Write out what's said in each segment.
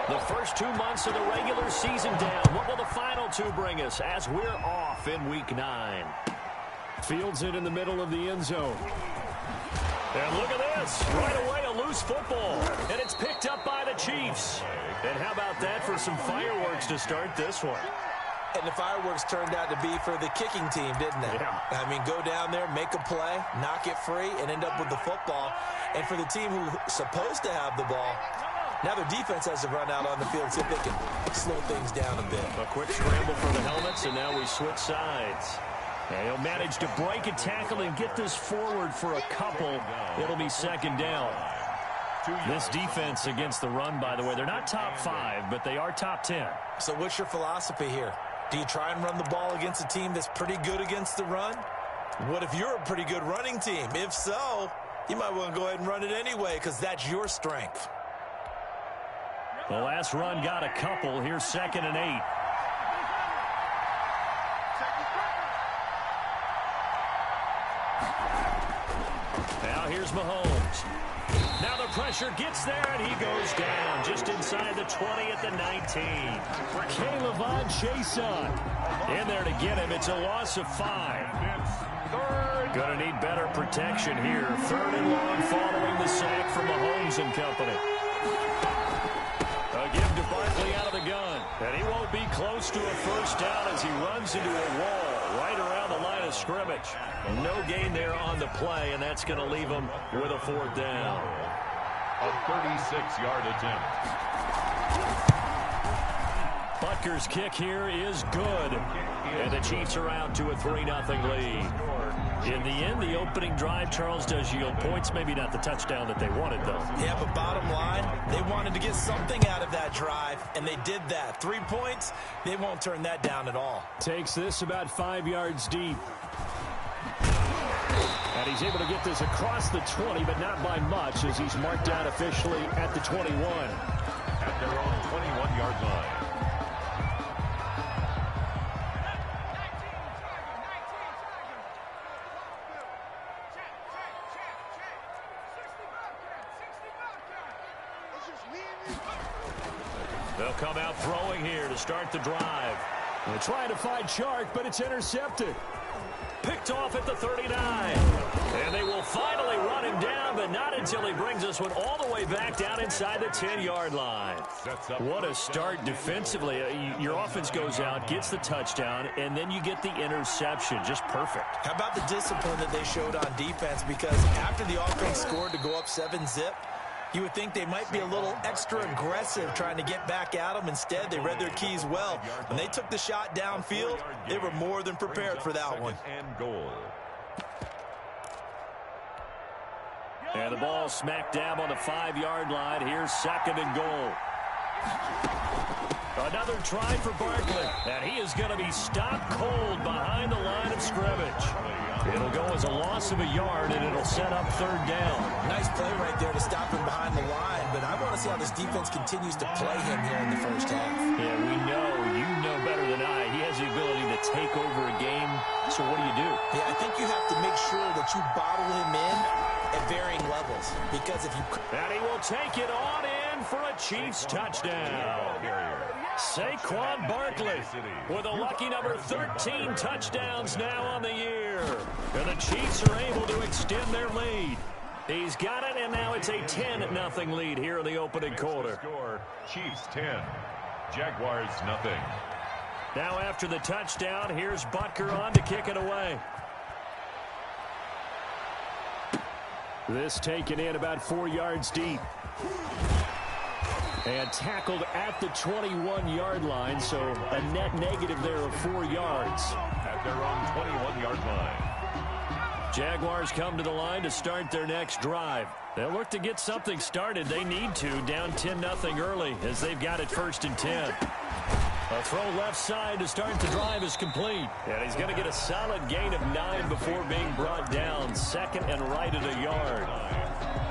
The first 2 months of the regular season down. What will the final 2 bring us as we're off in Week 9? Fields it in the middle of the end zone. And look at this. Right away, a loose football. And it's picked up by the Chiefs. And how about that for some fireworks to start this one? And the fireworks turned out to be for the kicking team, didn't they? Yeah. I mean, go down there, make a play, knock it free, and end up with the football. And for the team who's supposed to have the ball, now their defense has to run out on the field, see if they can slow things down a bit. A quick scramble for the helmets, and now we switch sides. And he'll manage to break a tackle and get this forward for a couple. It'll be second down. This defense against the run, by the way, they're not top 5, but they are top 10. So what's your philosophy here? Do you try and run the ball against a team that's pretty good against the run? What if you're a pretty good running team? If so, you might want to go ahead and run it anyway because that's your strength. The last run got a couple. Here's 2nd and 8. Now here's Mahomes. Now the pressure gets there, and he goes down just inside the 20 at the 19. Caleb Chason In there to get him. It's a loss of 5. Going to need better protection here. 3rd and long following the sack from Mahomes and company. A give to Barkley out of the gun. And he won't be close to a first down as he runs into a wall right around the line of scrimmage. No gain there on the play, and that's going to leave him with a 4th down. A 36-yard attempt. Butker's kick here is good. And the Chiefs are out to a 3-0 lead. In the end, the opening drive, Charles, does yield points. Maybe not the touchdown that they wanted, though. Yeah, but bottom line, they wanted to get something out of that drive, and they did that. 3 points, they won't turn that down at all. takes this about 5 yards deep. And he's able to get this across the 20, but not by much, as he's marked out officially at the 21. At their own 21-yard line. They'll come out throwing here to start the drive. They're trying to find Chark, but it's intercepted. Picked off at the 39. And they will finally run him down, but not until he brings us one all the way back down inside the 10-yard line. What a start defensively. Your offense goes out, gets the touchdown, and then you get the interception. Just perfect. How about the discipline that they showed on defense? Because after the offense scored to go up 7-zip, you would think they might be a little extra aggressive trying to get back at them. Instead, they read their keys well. When they took the shot downfield, they were more than prepared for that one. And the ball smack dab on the 5-yard line. Here's 2nd and goal. Another try for Barkley. And he is going to be stopped cold behind the line of scrimmage. It'll go as a loss of a yard, and it'll set up 3rd down. Nice play right there to stop him behind the line, but I want to see how this defense continues to play him here in the first half. Yeah, you know better than I. He has the ability to take over a game, so what do? Yeah, I think you have to make sure that you bottle him in at varying levels, because if you... And he will take it on in for a Chiefs touchdown. Saquon Barkley with a lucky number 13 touchdowns now on the year. And the Chiefs are able to extend their lead. He's got it, and now it's a 10-0 lead here in the opening quarter. Chiefs 10, Jaguars nothing. Now after the touchdown, here's Butker on to kick it away. This taken in about 4 yards deep. And tackled at the 21-yard line, so a net negative there of 4 yards. At their own 21-yard line. Jaguars come to the line to start their next drive. They'll look to get something started. They need to, down 10-0 early, as they've got it 1st and 10. A throw left side to start the drive is complete. And he's going to get a solid gain of 9 before being brought down. 2nd and right at a yard.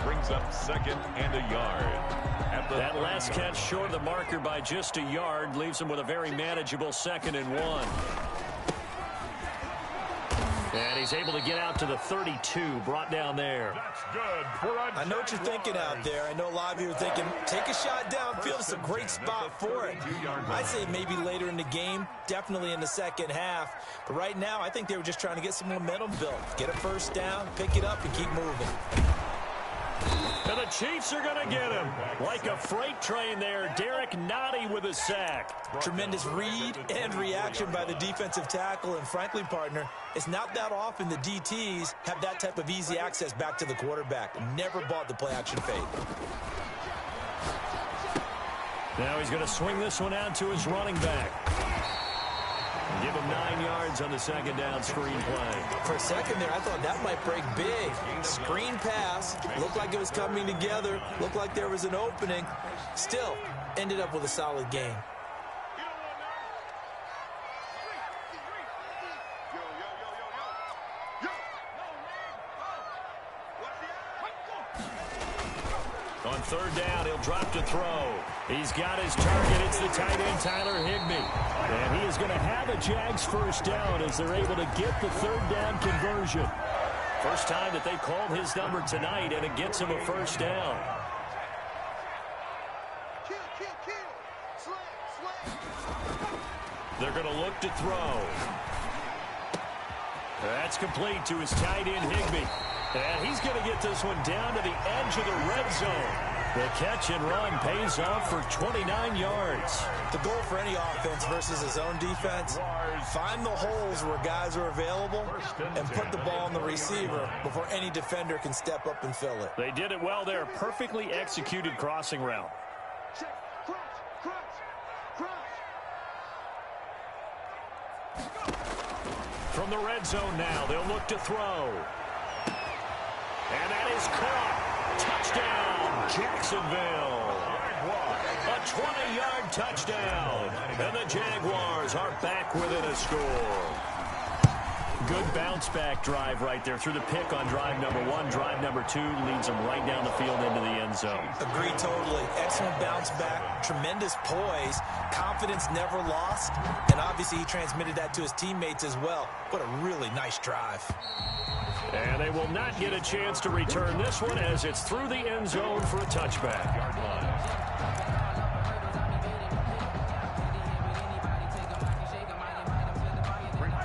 Brings up 2nd and a yard. That last catch short of the marker by just a yard leaves him with a very manageable 2nd and 1. And he's able to get out to the 32, brought down there. That's good for a I know what you're thinking out there. I know a lot of you are thinking, take a shot downfield. It's a great spot for it. I'd say maybe later in the game, definitely in the second half. But right now, I think they were just trying to get some momentum built. Get a first down, pick it up, and keep moving. And the Chiefs are going to get him. Like a freight train there, Derek Nottie with a sack. Tremendous read and reaction by the defensive tackle. And frankly, partner, it's not that often the DTs have that type of easy access back to the quarterback. Never bought the play-action fade. Now he's going to swing this one out to his running back. Give him 9 yards on the second down screen play. For a second there, I thought that might break big. Screen pass. Looked like it was coming together. Looked like there was an opening. Still, ended up with a solid game. On third down, he'll drop to throw. He's got his target. It's the tight end, Tyler Higbee. And he is going to have a Jags first down as they're able to get the third down conversion. First time that they've called his number tonight, and it gets him a first down. They're going to look to throw. That's complete to his tight end, Higbee. And he's going to get this one down to the edge of the red zone. The catch and run pays off for 29 yards. The goal for any offense versus his own defense, find the holes where guys are available and put the ball on the receiver before any defender can step up and fill it. They did it well there. Perfectly executed crossing route. From the red zone now, they'll look to throw. And that is caught. Touchdown, Jacksonville. A 20-yard touchdown. And the Jaguars are back within a score. Good bounce-back drive right there through the pick on drive number 1. Drive number 2 leads them right down the field into the end zone. Agreed totally. Excellent bounce back. Tremendous poise. Confidence never lost. And obviously he transmitted that to his teammates as well. What a really nice drive. And they will not get a chance to return this one as it's through the end zone for a touchback.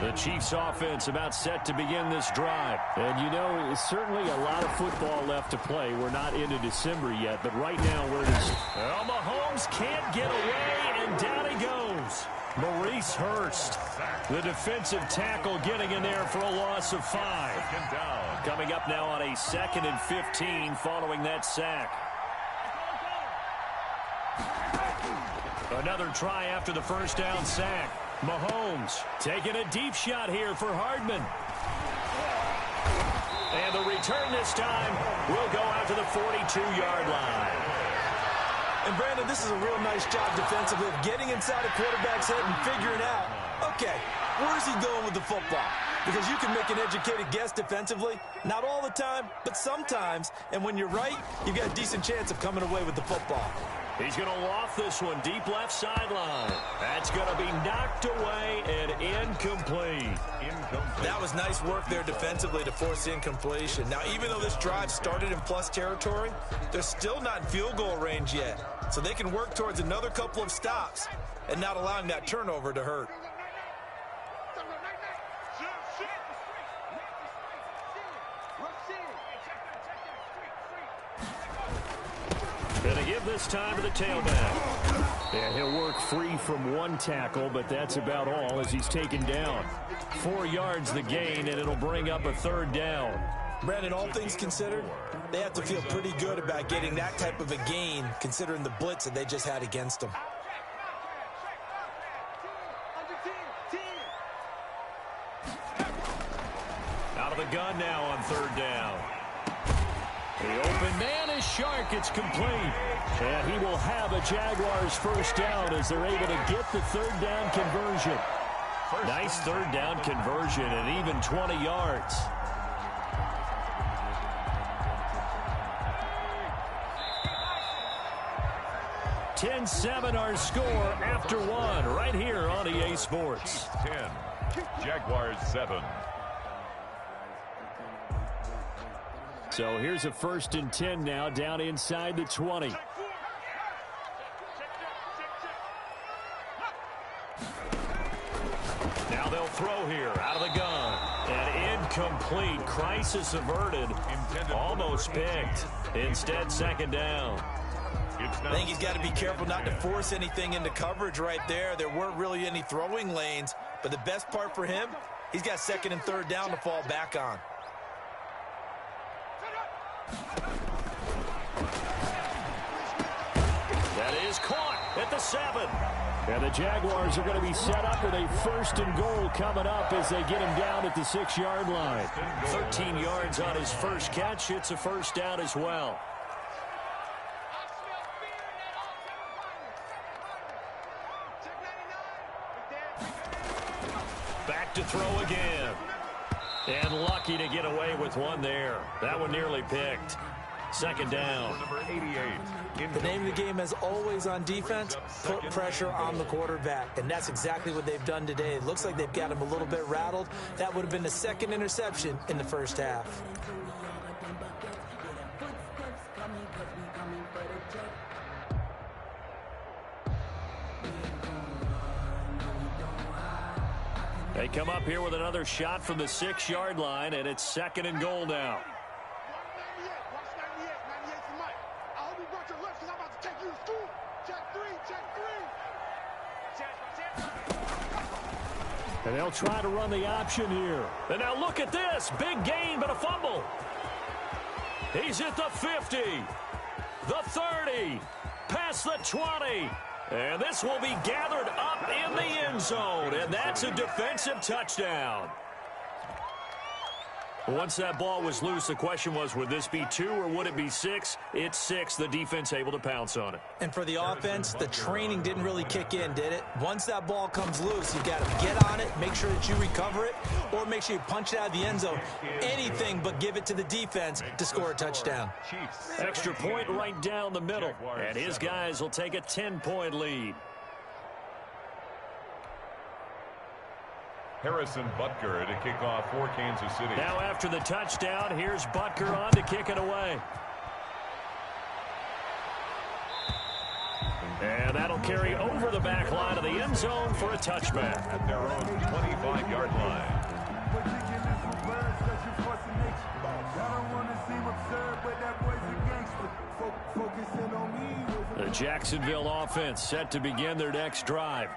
The Chiefs offense about set to begin this drive. And you know, certainly a lot of football left to play. We're not into December yet, but right now we're just... Well, Mahomes can't get away, and down he goes. Maurice Hurst, the defensive tackle, getting in there for a loss of 5. Coming up now on a 2nd and 15 following that sack. Another try after the first down sack. Mahomes taking a deep shot here for Hardman. And the return this time will go out to the 42-yard line. And Brandon, this is a real nice job defensively of getting inside a quarterback's head and figuring out, okay, where's he going with the football? Because you can make an educated guess defensively, not all the time, but sometimes. And when you're right, you've got a decent chance of coming away with the football. He's going to loft this one deep left sideline. That's going to be knocked away and incomplete. That was nice work there defensively to force the incompletion. Now, even though this drive started in plus territory, they're still not in field goal range yet. So they can work towards another couple of stops and not allowing that turnover to hurt. Going to give this time to the tailback. Yeah, he'll work free from one tackle, but that's about all as he's taken down. 4 yards the gain, and it'll bring up a third down. Brandon, all things considered, they have to feel pretty good about getting that type of a gain, considering the blitz that they just had against them. Out of the gun now on third down. The open man is Shark. It's complete. And he will have a Jaguars first down as they're able to get the third down conversion. Nice third down conversion and even 20 yards. (10-7) our score after one right here on EA Sports. 10, Jaguars 7. So here's a 1st and 10 now, down inside the 20. Now they'll throw here out of the gun. And incomplete. Crisis averted. Almost picked. Instead, 2nd down. I think he's got to be careful not to force anything into coverage right there. There weren't really any throwing lanes. But the best part for him, he's got 2nd and 3rd down to fall back on. That is caught at the 7. And the Jaguars are going to be set up with a 1st and goal coming up as they get him down at the 6-yard line. 13 yards on his first catch. It's a 1st down as well. Back to throw again. And lucky to get away with one there. That one nearly picked. 2nd down. Number 88. The name of the game, as always on defense, put pressure on the quarterback. And that's exactly what they've done today. It looks like they've got him a little bit rattled. That would have been the 2nd interception in the 1st half. They come up here with another shot from the 6-yard line, and it's 2nd and goal now. And they'll try to run the option here. And now look at this. Big gain, but a fumble. He's at the 50. The 30. Past the 20. And this will be gathered up in the end zone. And that's a defensive touchdown. Once that ball was loose, the question was, would this be 2 or would it be 6? It's 6. The defense able to pounce on it. And for the offense, the training didn't really kick in, did it? Once that ball comes loose, you've got to get on it, make sure that you recover it, or make sure you punch it out of the end zone. Anything but give it to the defense to score a touchdown. Extra point right down the middle. And his guys will take a 10-point lead. Harrison Butker to kick off for Kansas City. Now after the touchdown, here's Butker on to kick it away. And that'll carry over the back line of the end zone for a touchback. At their own 25-yard line. The Jacksonville offense set to begin their next drive.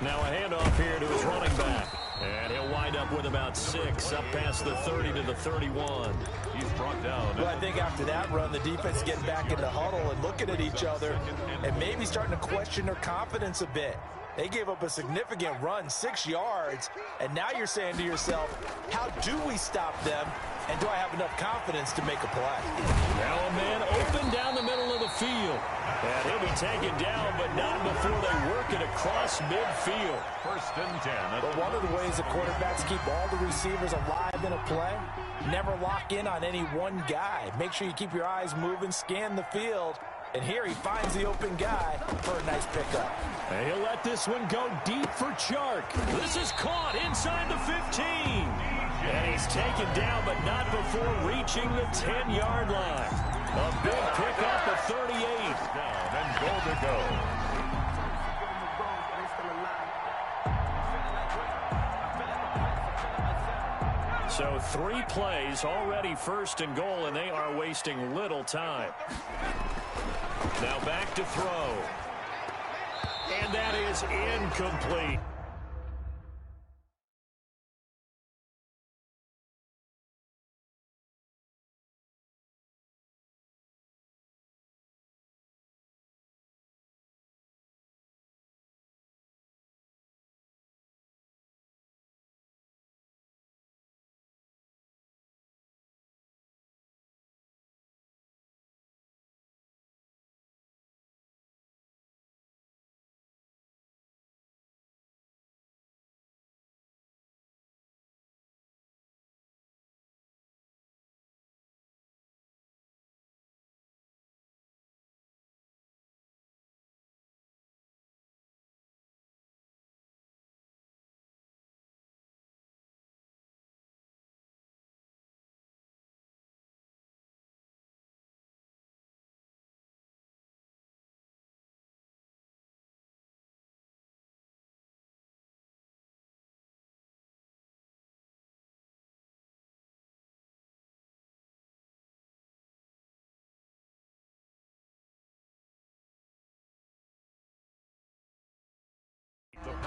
Now a handoff here to his running back. And he'll wind up with about 6, up past the 30 to the 31. He's brought down. Well, I think after that run, the defense getting back in the huddle and looking at each other and maybe starting to question their confidence a bit. They gave up a significant run, 6 yards, and now you're saying to yourself, how do we stop them, and do I have enough confidence to make a play? Now a man open down the middle of the field. And he'll be taken down, but not before they work it across midfield. 1st and 10. But one of the ways the quarterbacks keep all the receivers alive in a play, never lock in on any one guy. Make sure you keep your eyes moving, scan the field. And here he finds the open guy for a nice pickup. And he'll let this one go deep for Chark. This is caught inside the 15. And he's taken down, but not before reaching the 10-yard line. A big pickup of 38. Down and goal to go. So 3 plays, already 1st and goal, and they are wasting little time. Now back to throw. And that is incomplete.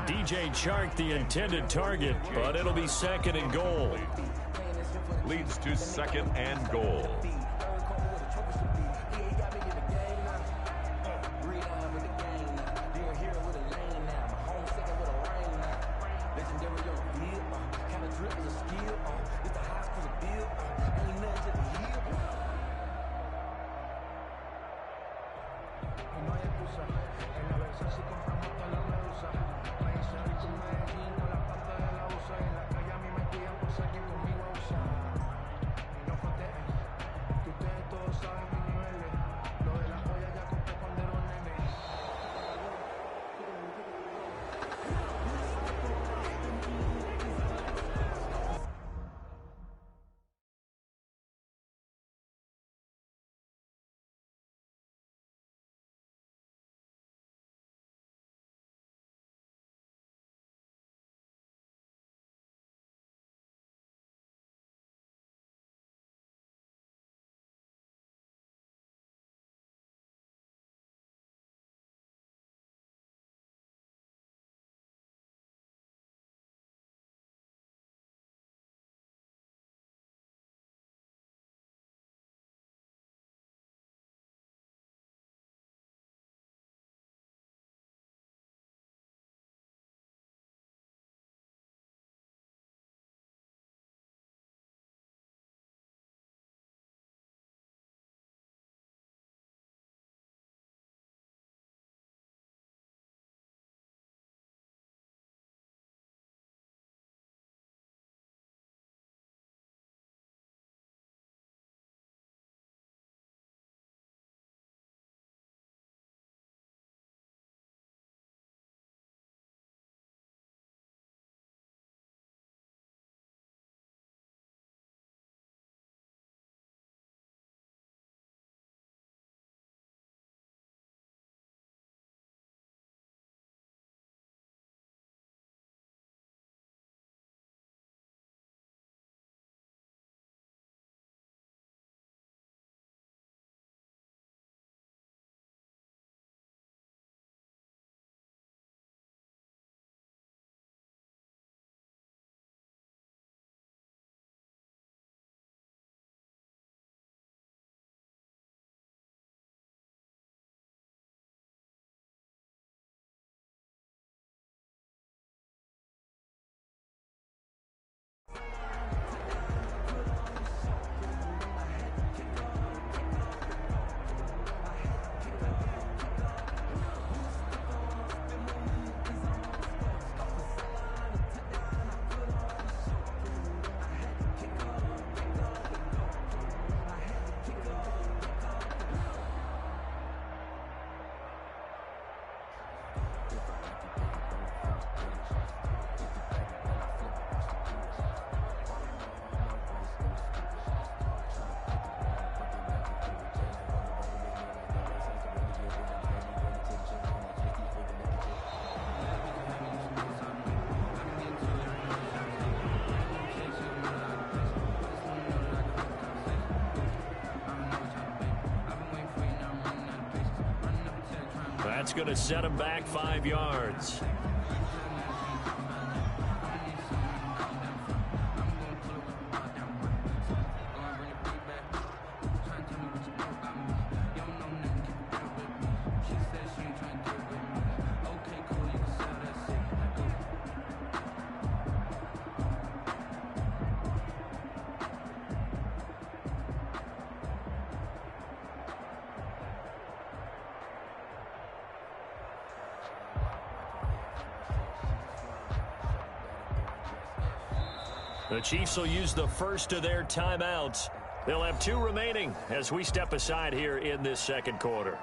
DJ Chark the intended target, but it'll be second and goal. Leads to second and goal. That's going to set him back 5 yards. The Chiefs will use the first of their timeouts. They'll have 2 remaining as we step aside here in this second quarter.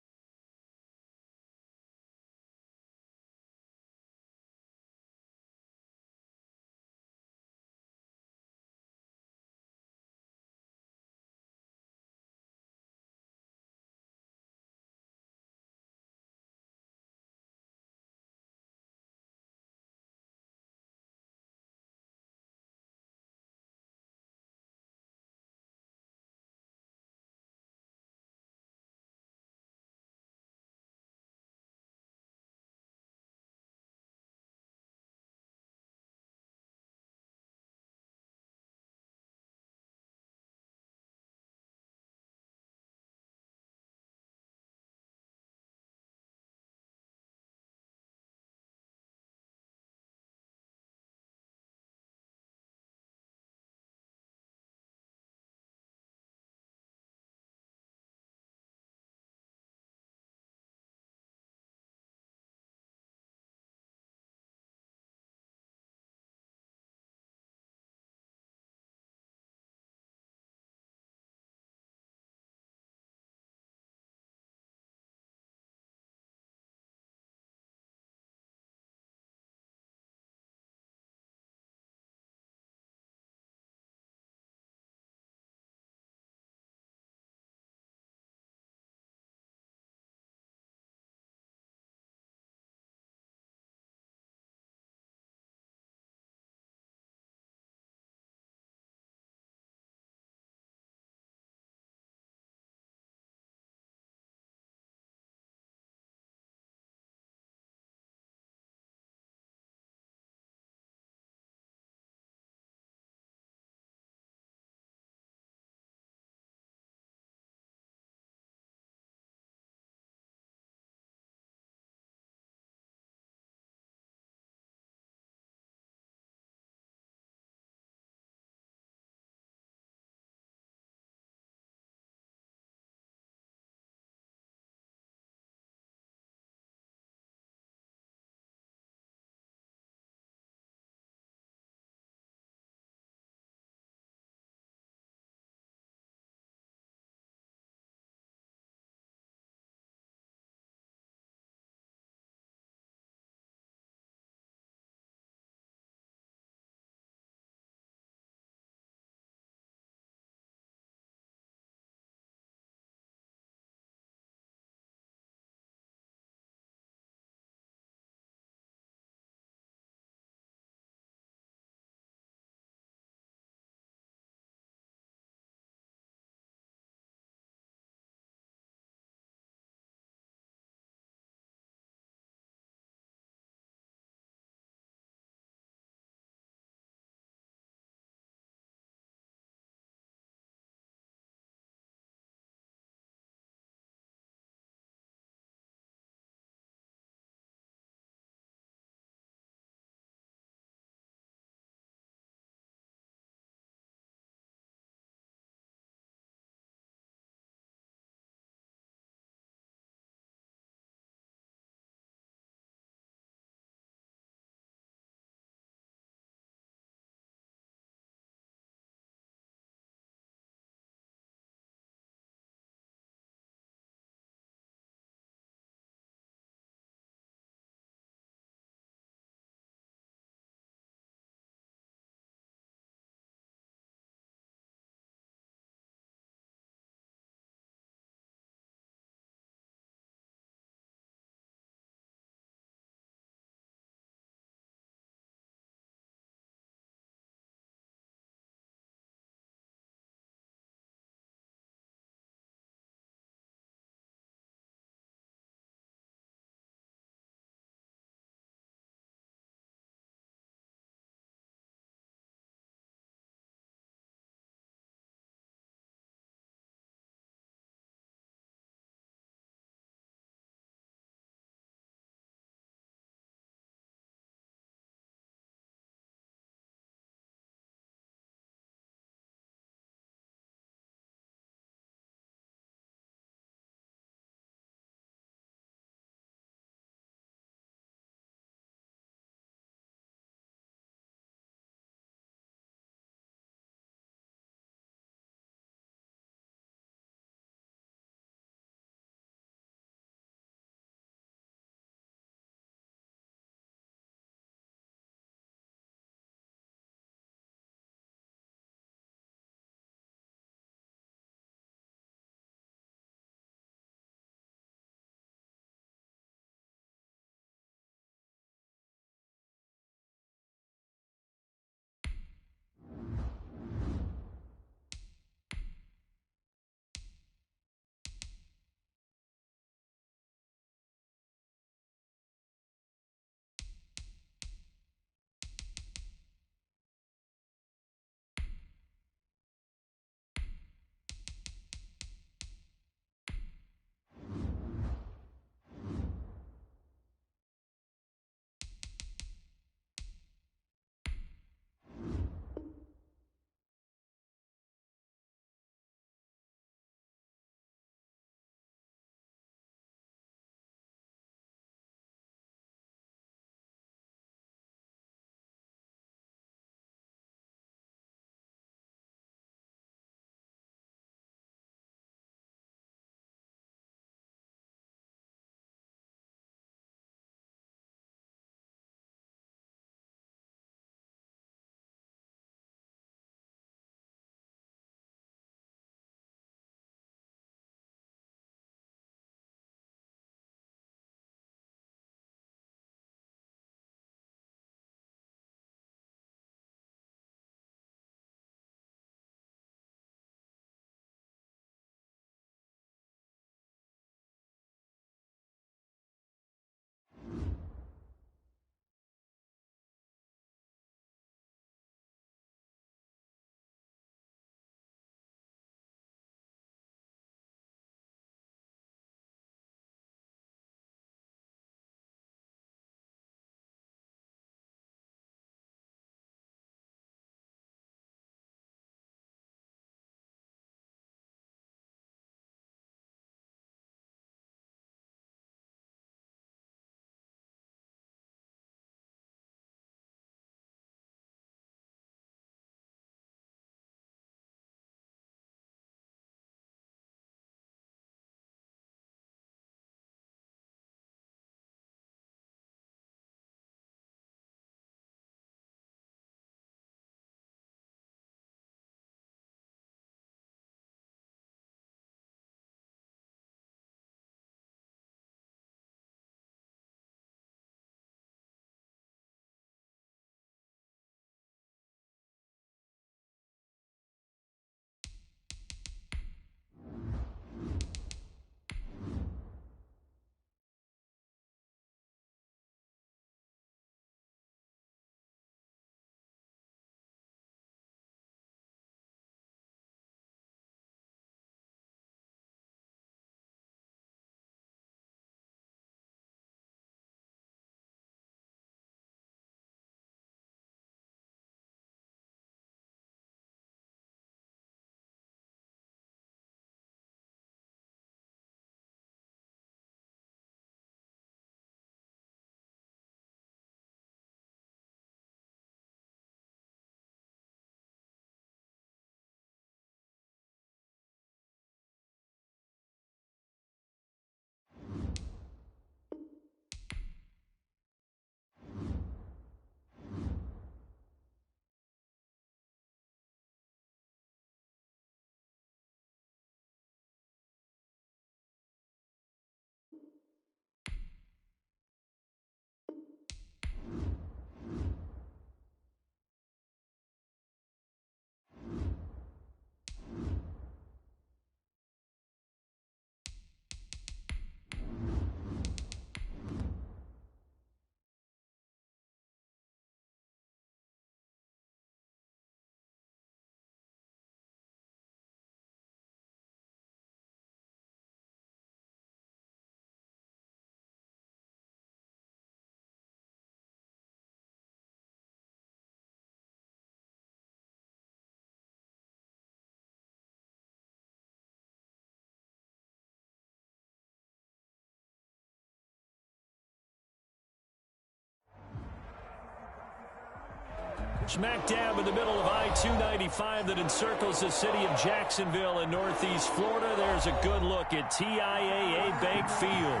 Smack dab in the middle of I-295 that encircles the city of Jacksonville in northeast Florida. There's a good look at TIAA Bank Field.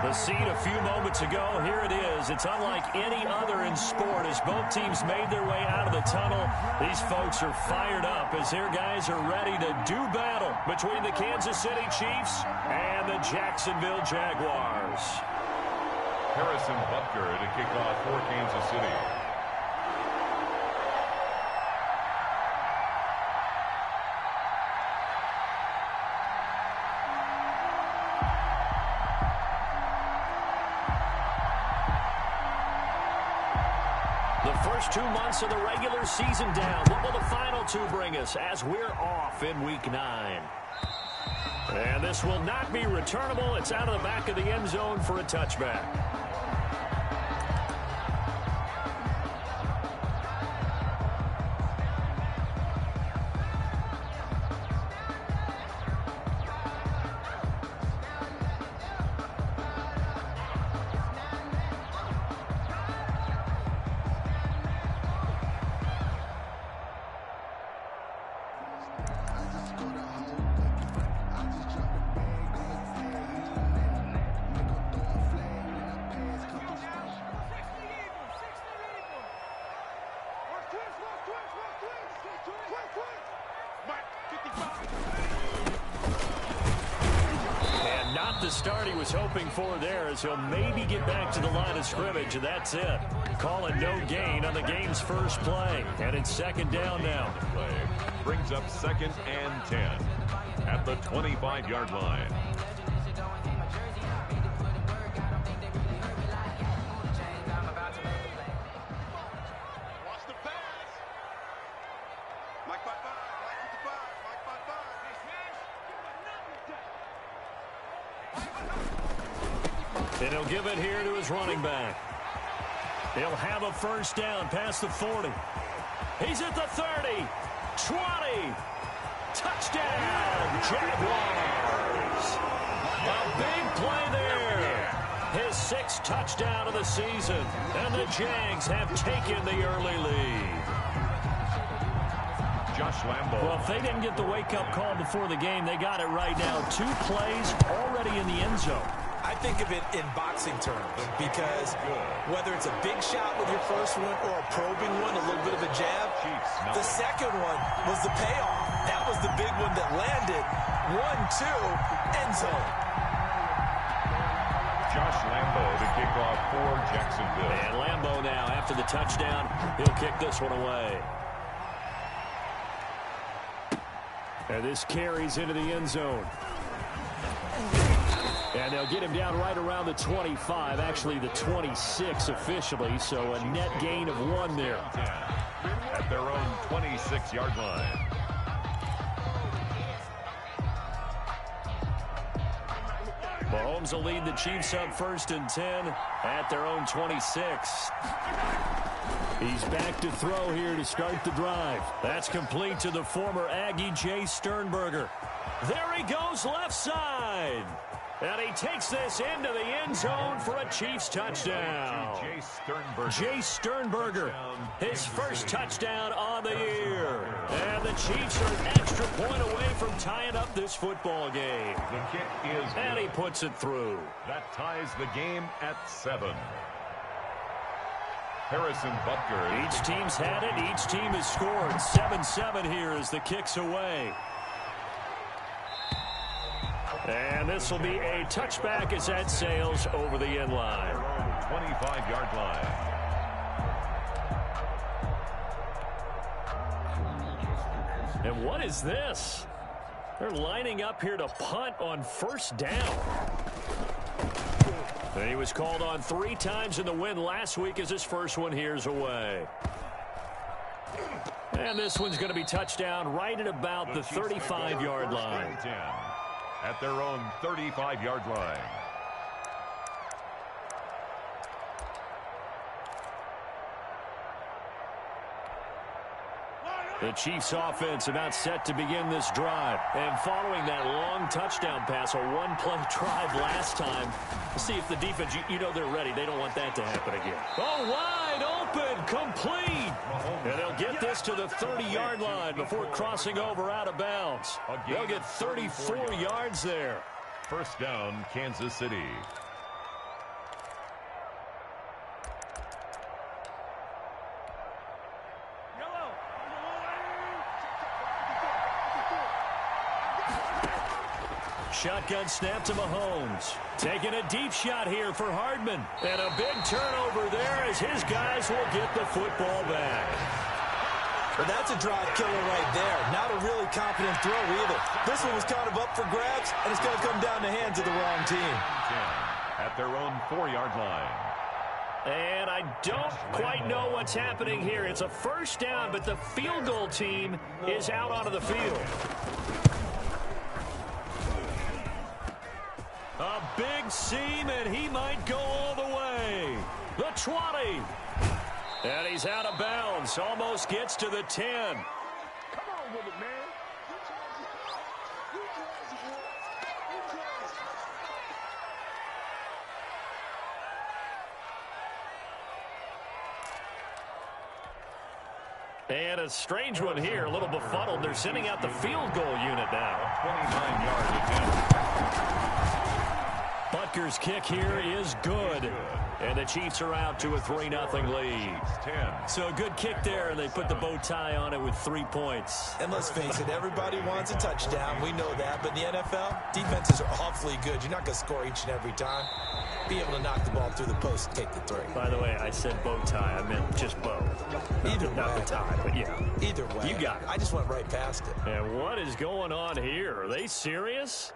The scene a few moments ago, here it is. It's unlike any other in sport as both teams made their way out of the tunnel. These folks are fired up as their guys are ready to do battle between the Kansas City Chiefs and the Jacksonville Jaguars. Harrison Butker to kick off for Kansas City. The first 2 months of the regular season down. What will the final two bring us as we're off in Week 9? And this will not be returnable. It's out of the back of the end zone for a touchback. And not the start he was hoping for there, as he'll maybe get back to the line of scrimmage, and that's it. Calling no gain on the game's first play. And it's second down now. Play brings up 2nd and 10 at the 25-yard line. And he'll give it here to his running back. He'll have a first down past the 40. He's at the 30, 20. Touchdown, Jaguars. A big play there. His 6th touchdown of the season. And the Jags have taken the early lead. Josh Lambo. Well, if they didn't get the wake-up call before the game, they got it right now. 2 plays already in the end zone. I think of it in boxing terms because whether it's a big shot with your first one or a probing one, a little bit of a jab, the second one was the payoff. That was the big one that landed. 1-2, end zone. Josh Lambo to kick off for Jacksonville. And Lambo now, after the touchdown, he'll kick this one away. And this carries into the end zone. And they'll get him down right around the 25, actually the 26 officially, so a net gain of 1 there. At their own 26-yard line. Mahomes will lead the Chiefs up 1st and 10 at their own 26. He's back to throw here to start the drive. That's complete to the former Aggie Jay Sternberger. There he goes left side. And he takes this into the end zone for a Chiefs touchdown. Jay Sternberger, his first touchdown on the year. And the Chiefs are an extra point away from tying up this football game. The kick is good. And he puts it through. That ties the game at 7. Harrison Butker. Each team's had it. Each team has scored. 7-7 here as the kick's away. And this will be a touchback as that sails over the end line. 25-yard line. And what is this? They're lining up here to punt on first down. And he was called on 3 times in the win last week as his first one here's away. And this one's going to be touchdown right at about the 35-yard line. At their own 35-yard line. The Chiefs offense about set to begin this drive. And following that long touchdown pass, a one-play drive last time, see if the defense, you know they're ready. They don't want that to happen again. Oh, wide open. open, complete. And they'll get this to the 30-yard line before crossing over out of bounds. They'll get 34 yards there. First down, Kansas City. Shotgun snap to Mahomes. Taking a deep shot here for Hardman. And a big turnover there as his guys will get the football back. Well, that's a drive killer right there. Not a really confident throw either. This one was kind of up for grabs, and it's going to come down the hands of the wrong team. At their own 4-yard line. And I don't quite know what's happening here. It's a first down, but the field goal team is out onto the field. A big seam, and he might go all the way. The 20. And he's out of bounds. Almost gets to the 10. Come on with it, man. And a strange one here, a little befuddled. They're sending out the field goal unit now. 29-yard attempt. Butker's kick here is good. And the Chiefs are out to a 3-0 lead. 10. So a good kick there, and they put the bow tie on it with 3 points. And let's face it, everybody wants a touchdown. We know that. But in the NFL, defenses are awfully good. You're not going to score each and every time. Be able to knock the ball through the post and take the 3. By the way, I said bow tie. I meant just bow. Either way. Not the tie, but yeah. Either way. You got it. I just went right past it. And what is going on here? Are they serious?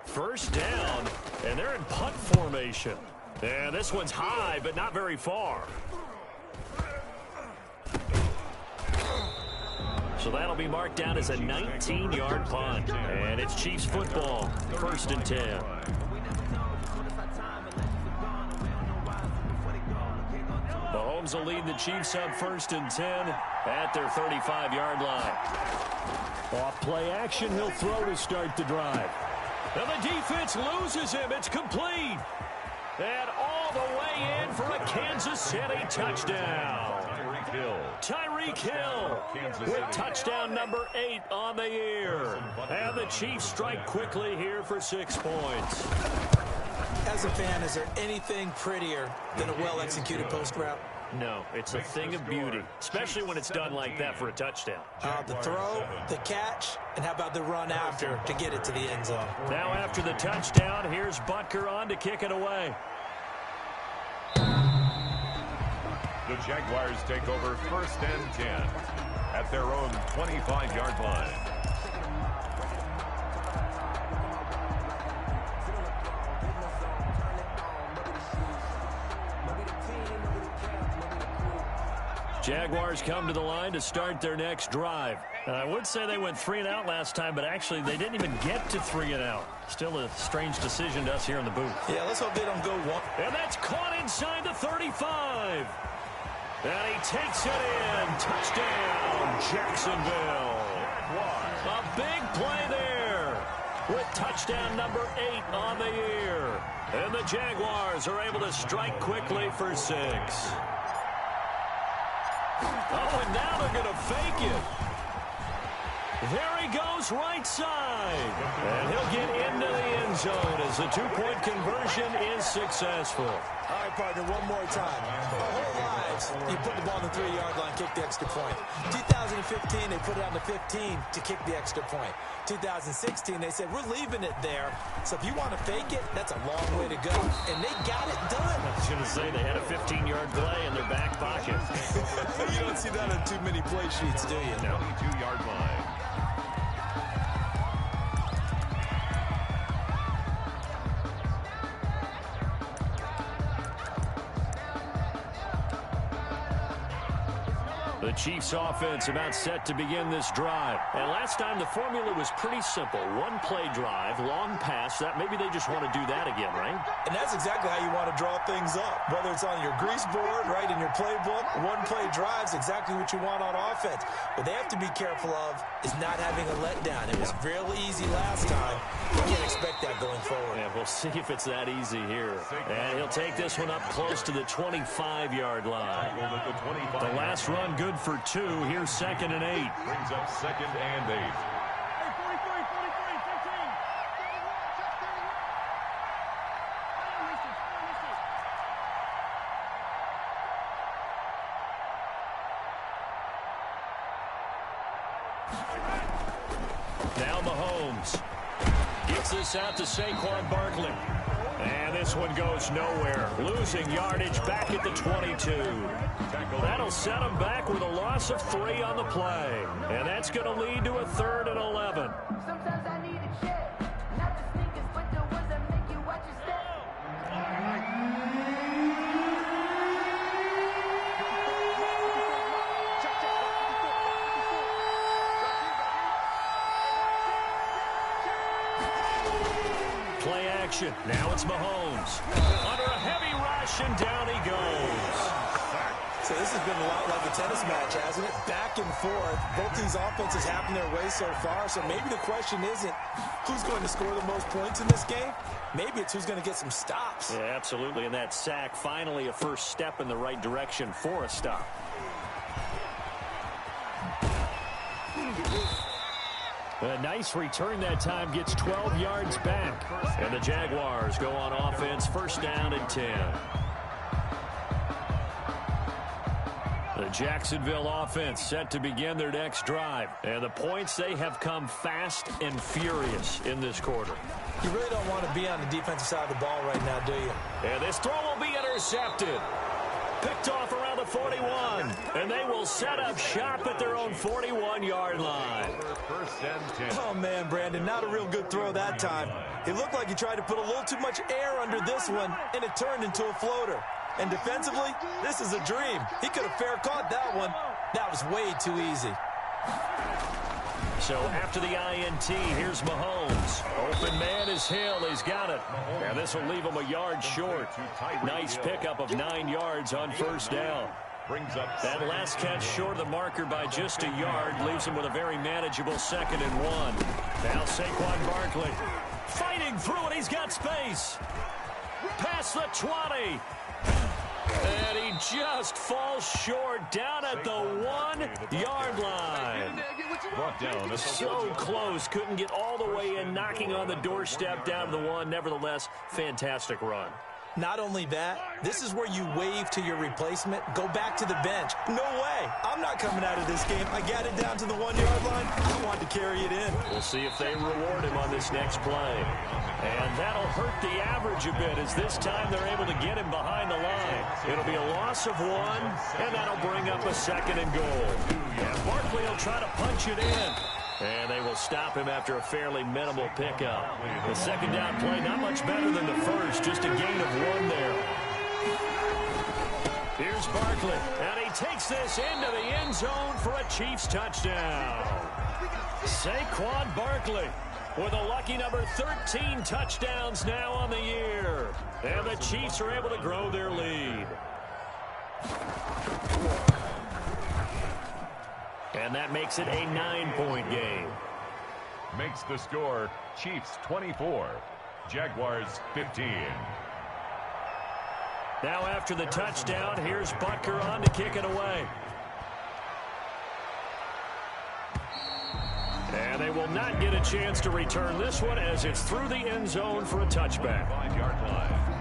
First down, and they're in punt formation. And this one's high, but not very far. So that'll be marked down as a 19-yard punt. And it's Chiefs football, 1st and 10. Mahomes will lead the Chiefs up 1st and 10 at their 35-yard line. Off play action, he'll throw to start the drive. And the defense loses him. It's complete. And all the way in for a Kansas City touchdown. Tyreek Hill with touchdown number 8 on the year. And the Chiefs strike quickly here for 6 points. As a fan, is there anything prettier than a well-executed post route? No, it's a thing of beauty, especially when it's done like that for a touchdown. The throw, the catch, and how about the run after to get it to the end zone? Now after the touchdown, here's Butker on to kick it away. The Jaguars take over 1st and 10 at their own 25-yard line. Jaguars come to the line to start their next drive. I would say they went 3 and out last time, but actually they didn't even get to 3 and out. Still a strange decision to us here in the booth. Yeah, let's hope they don't go 1. And that's caught inside the 35. And he takes it in. Touchdown, Jacksonville. A big play there with touchdown number 8 on the year. And the Jaguars are able to strike quickly for 6. Oh, and now they're going to fake it. There he goes right side. And he'll get into the end zone as the 2-point conversion is successful. All right, partner, one more time. Our whole lives, you put the ball on the 3-yard line, kick the extra point. 2015, they put it on the 15 to kick the extra point. 2016, they said, we're leaving it there. So if you want to fake it, that's a long way to go. And they got it done. I was going to say they had a 15-yard play in their back pocket. You don't see that on too many play sheets, do you? No. 22-yard line. The Chiefs offense about set to begin this drive. And last time the formula was pretty simple. One play drive, long pass. That maybe they just want to do that again, right? And that's exactly how you want to draw things up. Whether it's on your grease board, right, in your playbook, one play drive is exactly what you want on offense. What they have to be careful of is not having a letdown. It was real easy last time. You can't expect that going forward. Yeah, we'll see if it's that easy here. And he'll take this one up close to the 25-yard line. The last run good for 2. Here's 2nd and 8. Brings up 2nd and 8. Now Mahomes gets this out to Saquon Barkley. And this one goes nowhere. Losing yardage back at the 22. That'll set him back with a loss of 3 on the play. And that's going to lead to a 3rd and 11. Sometimes I need a check. Not the sneakers, but the ones that make you watch your step. Play action. Now it's Mahomes. Under a heavy rush, and down he goes. So this has been a lot like a tennis match, hasn't it? Back and forth. Both these offenses having their way so far. So maybe the question isn't who's going to score the most points in this game. Maybe it's who's going to get some stops. Yeah, absolutely. And that sack, finally a first step in the right direction for a stop. A nice return that time, gets 12 yards back. And the Jaguars go on offense, 1st down and 10. The Jacksonville offense set to begin their next drive. And the points, they have come fast and furious in this quarter. You really don't want to be on the defensive side of the ball right now, do you? And this throw will be intercepted. Picked off around the 41. And they will set up shop at their own 41-yard line. 1st and 10. Oh, man, Brandon, not a real good throw that time. It looked like he tried to put a little too much air under this one, and it turned into a floater. And defensively, this is a dream. He could have fair caught that one. That was way too easy. So after the INT, here's Mahomes. Open man is Hill. He's got it. And this will leave him a yard short. Nice pickup of 9 yards on 1st down. Brings up That last catch short of the marker by just a yard leaves him with a very manageable 2nd and 1. Now Saquon Barkley fighting through it. He's got space. Past the 20. And he just falls short down at the 1-yard line. brought down. So close. Couldn't get all the way in, knocking on the doorstep down to the 1. Nevertheless, fantastic run. Not only that, this is where you wave to your replacement, go back to the bench. No way. I'm not coming out of this game. I got it down to the 1-yard line. I want to carry it in. We'll see if they reward him on this next play. And that'll hurt the average a bit, as this time they're able to get him behind the line. It'll be a loss of 1, and that'll bring up a 2nd and goal. And Barkley will try to punch it in. And they will stop him after a fairly minimal pickup. The 2nd down play, not much better than the first, just a gain of 1 there. Here's Barkley, and he takes this into the end zone for a Chiefs touchdown. Saquon Barkley with a lucky number 13 touchdowns now on the year. And the Chiefs are able to grow their lead. And that makes it a 9-point game. Makes the score Chiefs 24, Jaguars 15. Now after the touchdown, here's Butker on to kick it away. And they will not get a chance to return this one, as it's through the end zone for a touchback. 5-yard line.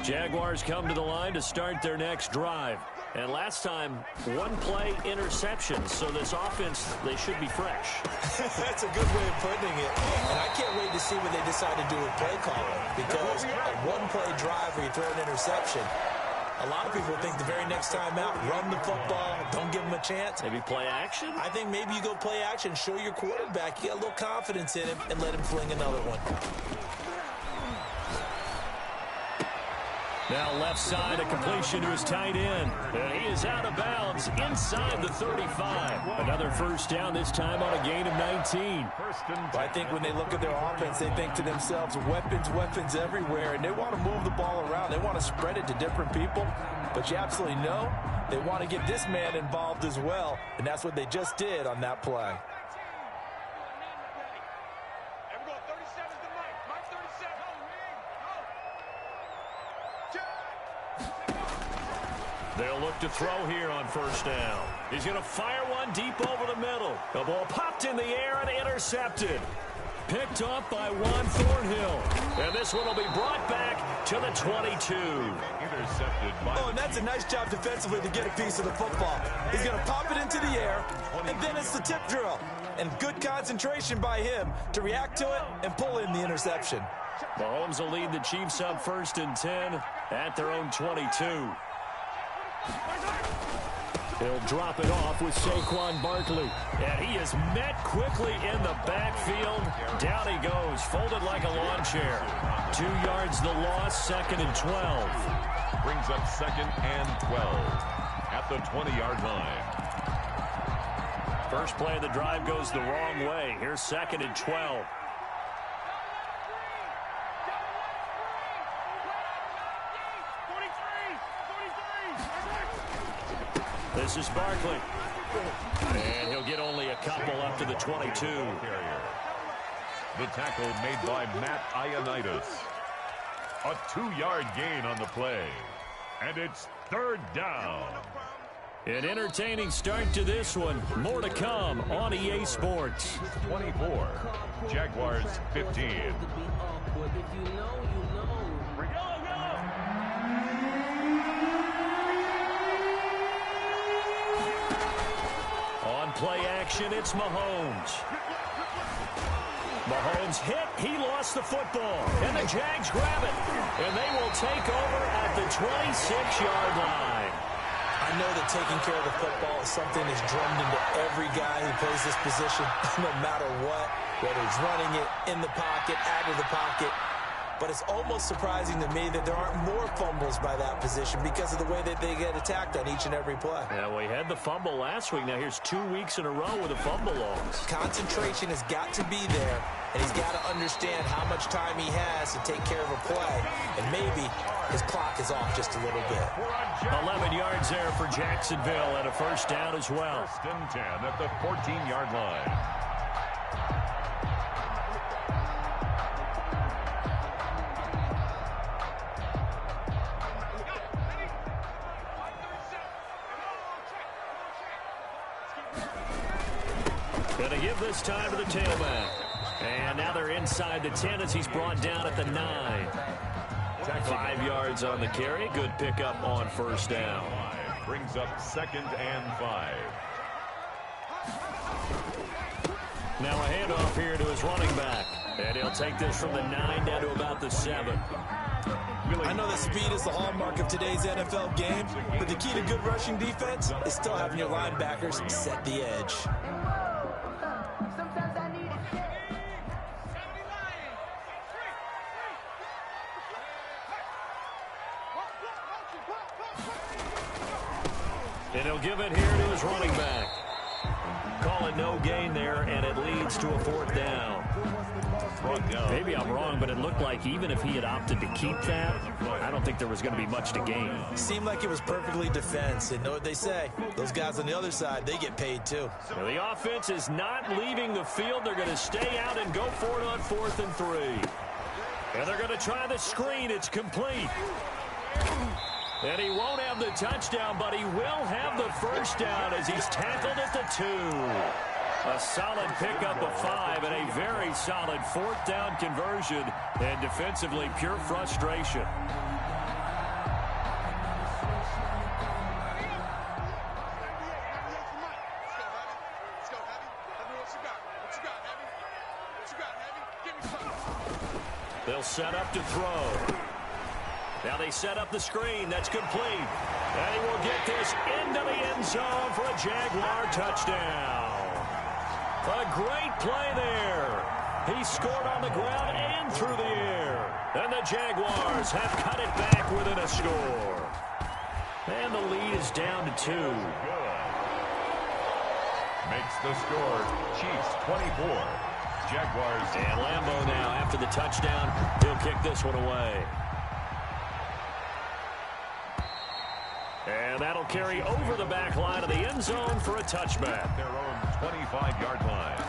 Jaguars come to the line to start their next drive. And last time, 1-play interception. So this offense, they should be fresh. That's a good way of putting it. And I can't wait to see what they decide to do with play calling. Because a 1-play drive where you throw an interception, A lot of people think the very next time out, run the football, don't give him a chance. Maybe play action? I think maybe you go play action, show your quarterback you got a little confidence in him, and let him fling another one. Now left side, a completion to his tight end. And he is out of bounds inside the 35. Another first down, this time on a gain of 19. Well, I think when they look at their offense, they think to themselves, weapons, weapons everywhere, and they want to move the ball around. They want to spread it to different people. But you absolutely know they want to get this man involved as well, and that's what they just did on that play. They'll look to throw here on first down. He's going to fire one deep over the middle. The ball popped in the air and intercepted. Picked off by Juan Thornhill. And this one will be brought back to the 22. Intercepted by and that's a nice job defensively to get a piece of the football. He's going to pop it into the air, and then it's the tip drill. And good concentration by him to react to it and pull in the interception. Mahomes will lead the Chiefs up first and 10 at their own 22. He'll drop it off with Saquon Barkley. And he is met quickly in the backfield. Down he goes, folded like a lawn chair. 2 yards the loss, second and 12. brings up second and 12 at the 20-yard line. First play of the drive goes the wrong way. Here's second and 12. This is Barkley. And he'll get only a couple up to the 22. The tackle made by Matt Ioannidis. A 2-yard gain on the play. And it's third down. An entertaining start to this one. More to come on EA Sports. 24. Jaguars 15. On play action, it's Mahomes. Mahomes hit. He lost the football. And the Jags grab it. And they will take over at the 26-yard line. I know that taking care of the football is something that's drummed into every guy who plays this position, no matter what, whether he's running it, in the pocket, out of the pocket. But it's almost surprising to me that there aren't more fumbles by that position because of the way that they get attacked on each and every play. Yeah, we had the fumble last week. Now here's 2 weeks in a row with a fumble loss. Concentration has got to be there, and he's got to understand how much time he has to take care of a play. And maybe his clock is off just a little bit. 11 yards there for Jacksonville and a first down as well. First and 10 at the 14-yard line. Going to give this time to the tailback. And now they're inside the 10 as he's brought down at the 9. 5 yards on the carry. Good pickup on first down. Brings up second and 5. Now a handoff here to his running back. And he'll take this from the 9 down to about the 7. I know that speed is the hallmark of today's NFL game, but the key to good rushing defense is still having your linebackers set the edge. Sometimes I need it. And he'll give it here to his running back. Call it no gain there, and it leads to a fourth down. Maybe I'm wrong, but it looked like even if he had opted to keep that, I don't think there was going to be much to gain. Seemed like it was perfectly defense. And know what they say? Those guys on the other side, they get paid too. Now, the offense is not leaving the field. They're going to stay out and go for it on 4th and 3. And they're going to try the screen. It's complete. And he won't have the touchdown, but he will have the first down as he's tackled at the 2. A solid pickup of 5 and a very solid 4th down conversion. And defensively, pure frustration. They'll set up to throw. Now they set up the screen. That's complete. And he will get this into the end zone for a Jaguar touchdown. A great play there. He scored on the ground and through the air. And the Jaguars have cut it back within a score. And the lead is down to 2. Makes the score Chiefs 24, Jaguars. And Lambeau now after the touchdown. He'll kick this one away. And that'll carry over the back line of the end zone for a touchback. Their own 25-yard line.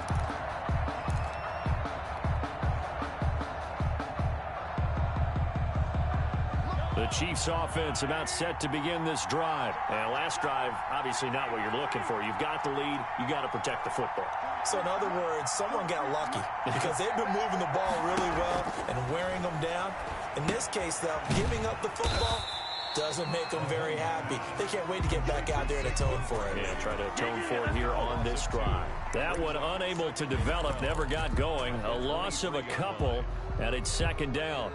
The Chiefs offense about set to begin this drive. And last drive, obviously not what you're looking for. You've got the lead. You got to protect the football. So in other words, someone got lucky because they've been moving the ball really well and wearing them down. In this case, though, giving up the football doesn't make them very happy. They can't wait to get back out there and atone for it. Yeah, try to atone for it here on this drive. That one unable to develop, never got going. A loss of a couple, and it's second down.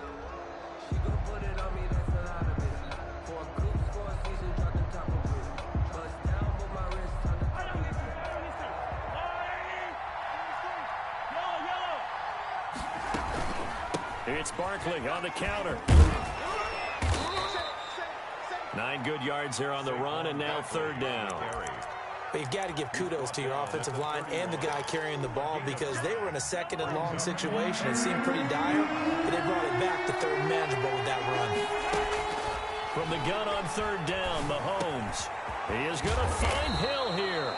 It's Barkley on the counter. 9 good yards there on the run, and now third down. But you've got to give kudos to your offensive line and the guy carrying the ball because they were in a second and long situation. It seemed pretty dire, but they brought it back to third and manageable with that run. From the gun on third down, Mahomes. He is going to find Hill here.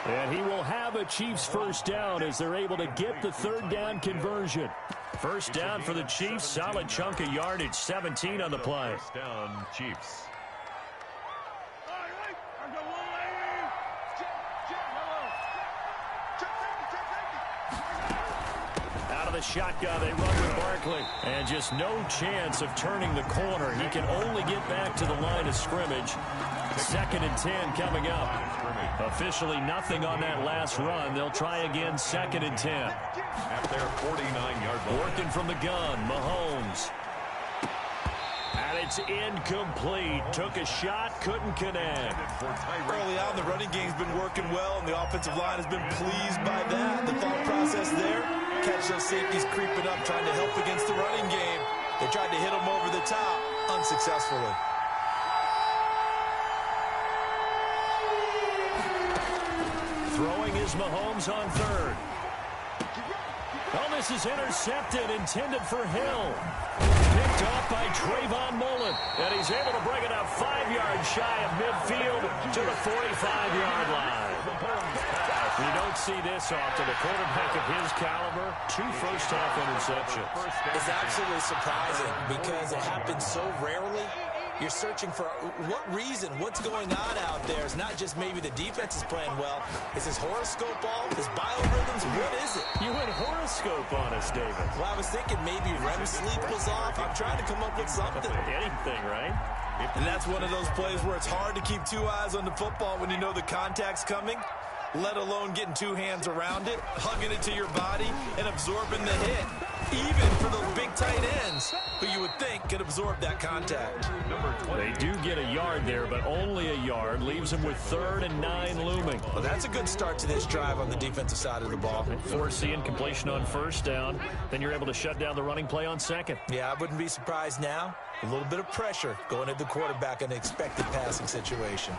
And he will have a Chiefs first down as they're able to get the third down conversion. First down for the Chiefs. Solid chunk of yardage. 17 on the play. First down, Chiefs. Out of the shotgun, they run with Barkley. And just no chance of turning the corner. He can only get back to the line of scrimmage. Second and 10 coming up. Officially nothing on that last run. They'll try again second and 10. At their 49-yard line. Working from the gun, Mahomes. And it's incomplete. Took a shot, couldn't connect. Early on, the running game's been working well, and the offensive line has been pleased by that. The thought process there, catch those safeties creeping up, trying to help against the running game. They tried to hit them over the top, unsuccessfully. Throwing is Mahomes on third. Oh, this is intercepted, intended for Hill. Picked off by Trayvon Mullen. And he's able to bring it up 5 yards shy of midfield to the 45-yard line. You don't see this often. A quarterback of his caliber, 2 first-half interceptions. It's absolutely surprising because it happens so rarely. You're searching for what reason, what's going on out there. It's not just maybe the defense is playing well. Is his horoscope off? His biorhythms? What is it? You went horoscope on us, David. Well, I was thinking maybe REM sleep was off. I'm trying to come up with something. Anything, right? And that's one of those plays where it's hard to keep 2 eyes on the football when you know the contact's coming, let alone getting 2 hands around it, hugging it to your body, and absorbing the hit. Even for those big tight ends who you would think could absorb that contact. They do get a yard there, but only a yard. Leaves them with 3rd and 9 looming. Well, that's a good start to this drive on the defensive side of the ball. Force the incompletion on first down. Then you're able to shut down the running play on second. Yeah, I wouldn't be surprised now. A little bit of pressure going at the quarterback in an expected passing situation.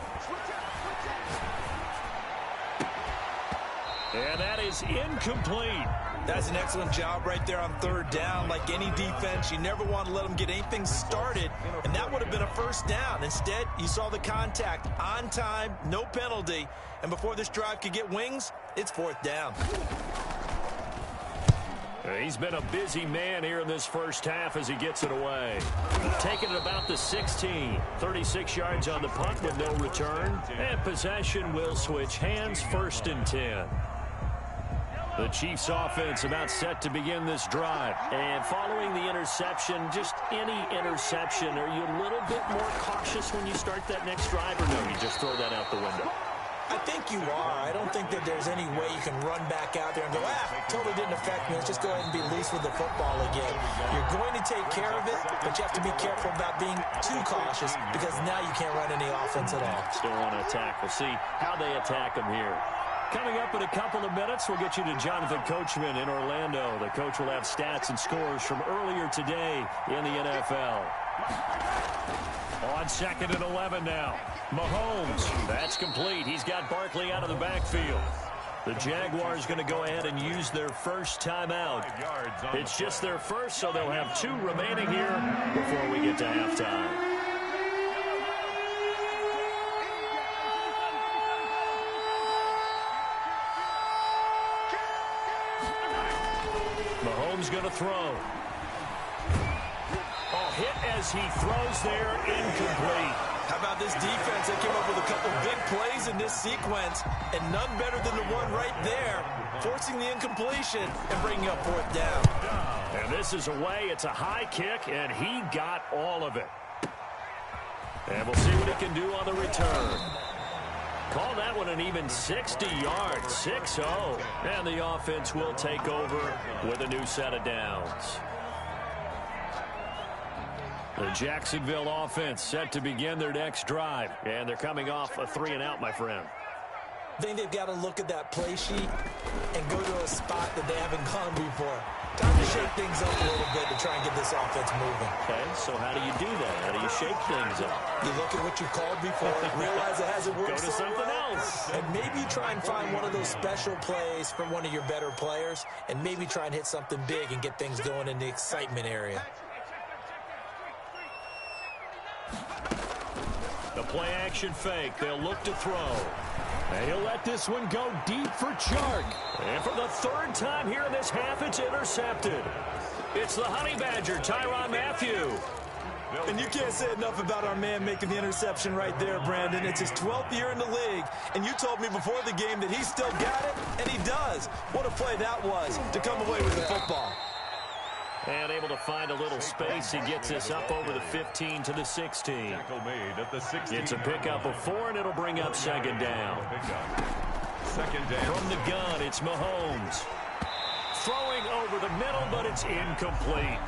And that is incomplete. That's an excellent job right there on third down. Like any defense, you never want to let them get anything started, and that would have been a first down. Instead, you saw the contact on time, no penalty, and before this drive could get wings, it's 4th down. He's been a busy man here in this first half as he gets it away. Taking it about the 16. 36 yards on the punt with no return. And possession will switch hands, 1st and 10. The Chiefs offense about set to begin this drive. And following the interception, just any interception, are you a little bit more cautious when you start that next drive, or no, you just throw that out the window? I think you are. I don't think that there's any way you can run back out there and go, totally didn't affect me. Let's just go ahead and be loose with the football again. You're going to take care of it, but you have to be careful about being too cautious because now you can't run any offense at all. Still want to attack. We'll see how they attack them here. Coming up in a couple of minutes, we'll get you to Jonathan Coachman in Orlando. The coach will have stats and scores from earlier today in the NFL. On 2nd and 11 now. Mahomes, that's complete. He's got Barkley out of the backfield. The Jaguars going to go ahead and use their first timeout. It's just their first, so they'll have 2 remaining here before we get to halftime. Mahomes going to throw. Hit as he throws there, incomplete. How about this defense that came up with a couple big plays in this sequence, and none better than the one right there, forcing the incompletion and bringing up 4th down. And this is away. It's a high kick, and he got all of it. And we'll see what he can do on the return. Call that one an even 60 yards, 6-0. And the offense will take over with a new set of downs. The Jacksonville offense set to begin their next drive. And they're coming off a 3-and-out, my friend. I think they've got to look at that play sheet and go to a spot that they haven't gone before. Time to shake things up a little bit to try and get this offense moving. Okay, so how do you do that? How do you shake things up? You look at what you called before, realize it hasn't worked Go to something else. And maybe try and find one of those special plays from one of your better players, and maybe try and hit something big and get things going in the excitement area. The play-action fake. They'll look to throw. And he'll let this one go deep for Chark. And for the 3rd time here in this half, it's intercepted. It's the Honey Badger, Tyrann Mathieu. And you can't say enough about our man making the interception right there, Brandon. It's his 12th year in the league, and you told me before the game that he still got it, and he does. What a play that was to come away with the football. And able to find a little space. He gets this up over the 15 to the 16. It's a pickup of 4, and it'll bring up 2nd down. From the gun, it's Mahomes. Throwing over the middle, but it's incomplete.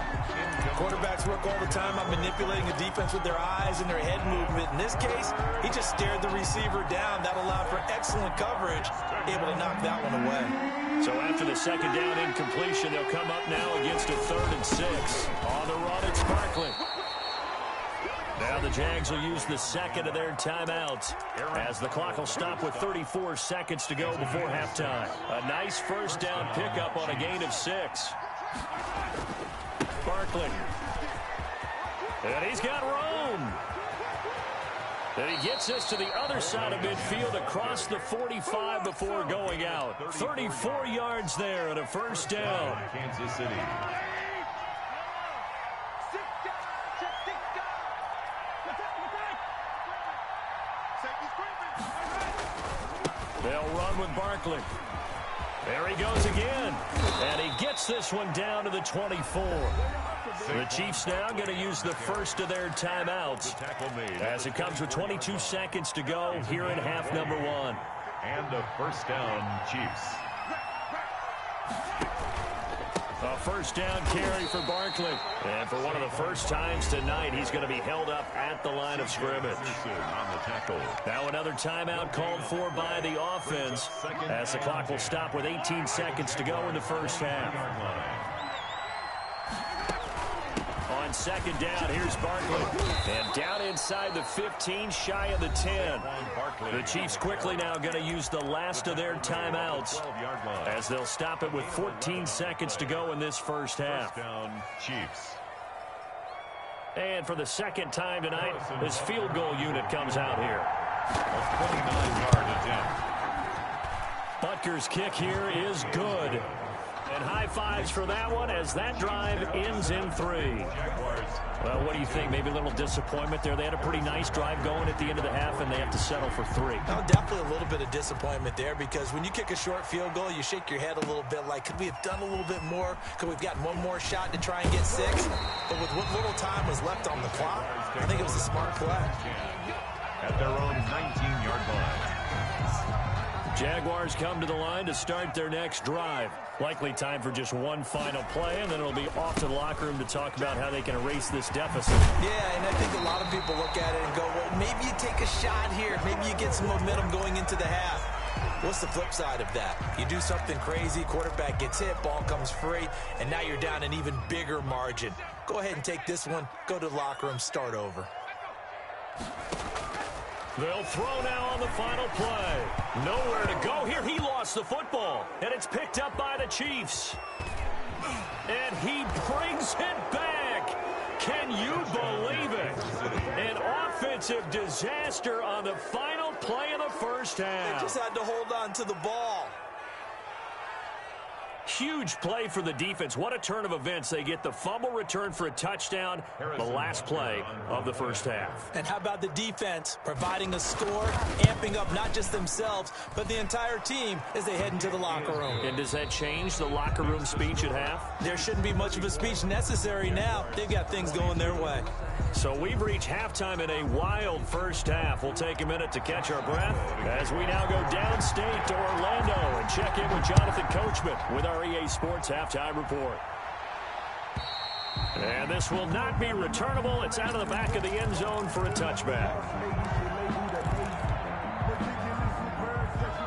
Quarterbacks work all the time on manipulating the defense with their eyes and their head movement. In this case, he just stared the receiver down. That allowed for excellent coverage, able to knock that one away. So after the 2nd down incompletion, they'll come up now against a 3rd and 6. On the run, it's Barkley. Now the Jags will use the 2nd of their timeouts as the clock will stop with 34 seconds to go before halftime. A nice 1st down pickup on a gain of 6. Barkley. And he's got room. And he gets us to the other side of midfield across the 45 before going out. 34 yards there and a 1st down. Kansas City. They'll run with Barkley. There he goes again. And he gets this one down to the 24. The Chiefs now going to use the 1st of their timeouts as it comes with 22 seconds to go here in half number 1. And a 1st down, Chiefs. A 1st down carry for Barkley. And for one of the first times tonight, he's going to be held up at the line of scrimmage. On the tackle. Now another timeout called for by the offense as the clock will stop with 18 seconds to go in the 1st half. On 2nd down, here's Barkley. And down inside the 15, shy of the 10. The Chiefs quickly now going to use the last of their timeouts as they'll stop it with 14 seconds to go in this 1st half. Down, Chiefs. And for the 2nd time tonight, this field goal unit comes out here. A 29-yard attempt. Butker's kick here is good. And high fives for that one as that drive ends in 3. Well, what do you think? Maybe a little disappointment there. They had a pretty nice drive going at the end of the half, and they have to settle for 3. No, definitely a little bit of disappointment there because when you kick a short field goal, you shake your head a little bit like, could we have done a little bit more? Could we have gotten one more shot to try and get 6? But with what little time was left on the clock, I think it was a smart play. At their own 19-yard line. Jaguars come to the line to start their next drive. Likely time for just one final play, and then it'll be off to the locker room to talk about how they can erase this deficit. Yeah, and I think a lot of people look at it and go, well, maybe you take a shot here. Maybe you get some momentum going into the half. What's the flip side of that? You do something crazy, quarterback gets hit, ball comes free, and now you're down an even bigger margin. Go ahead and take this one, go to the locker room, start over. They'll throw now on the final play. Nowhere to go here. He lost the football, and it's picked up by the Chiefs. And he brings it back. Can you believe it? An offensive disaster on the final play of the first half. They just had to hold on to the ball. Huge play for the defense. What a turn of events. They get the fumble return for a touchdown, the last play of the first half. And how about the defense providing a score, amping up not just themselves, but the entire team as they head into the locker room. And does that change the locker room speech at half? There shouldn't be much of a speech necessary now. They've got things going their way. So we've reached halftime in a wild first half. We'll take a minute to catch our breath as we now go downstate to Orlando and check in with Jonathan Coachman with our EA Sports Halftime Report. And this will not be returnable. It's out of the back of the end zone for a touchback.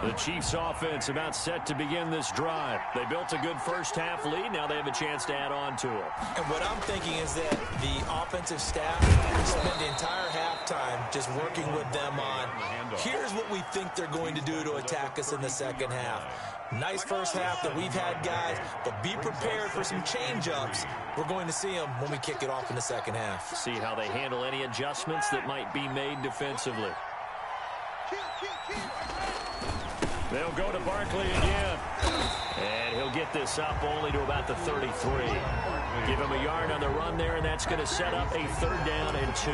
The Chiefs offense about set to begin this drive. They built a good first half lead. Now they have a chance to add on to it. And what I'm thinking is that the offensive staff spent the entire halftime just working with them on, here's what we think they're going to do to attack us in the second half. Nice first half that we've had, guys, but be prepared for some change-ups. We're going to see them when we kick it off in the second half. See how they handle any adjustments that might be made defensively. They'll go to Barkley again. And he'll get this up only to about the 33. Give him a yard on the run there, and that's going to set up a 3rd down and 2.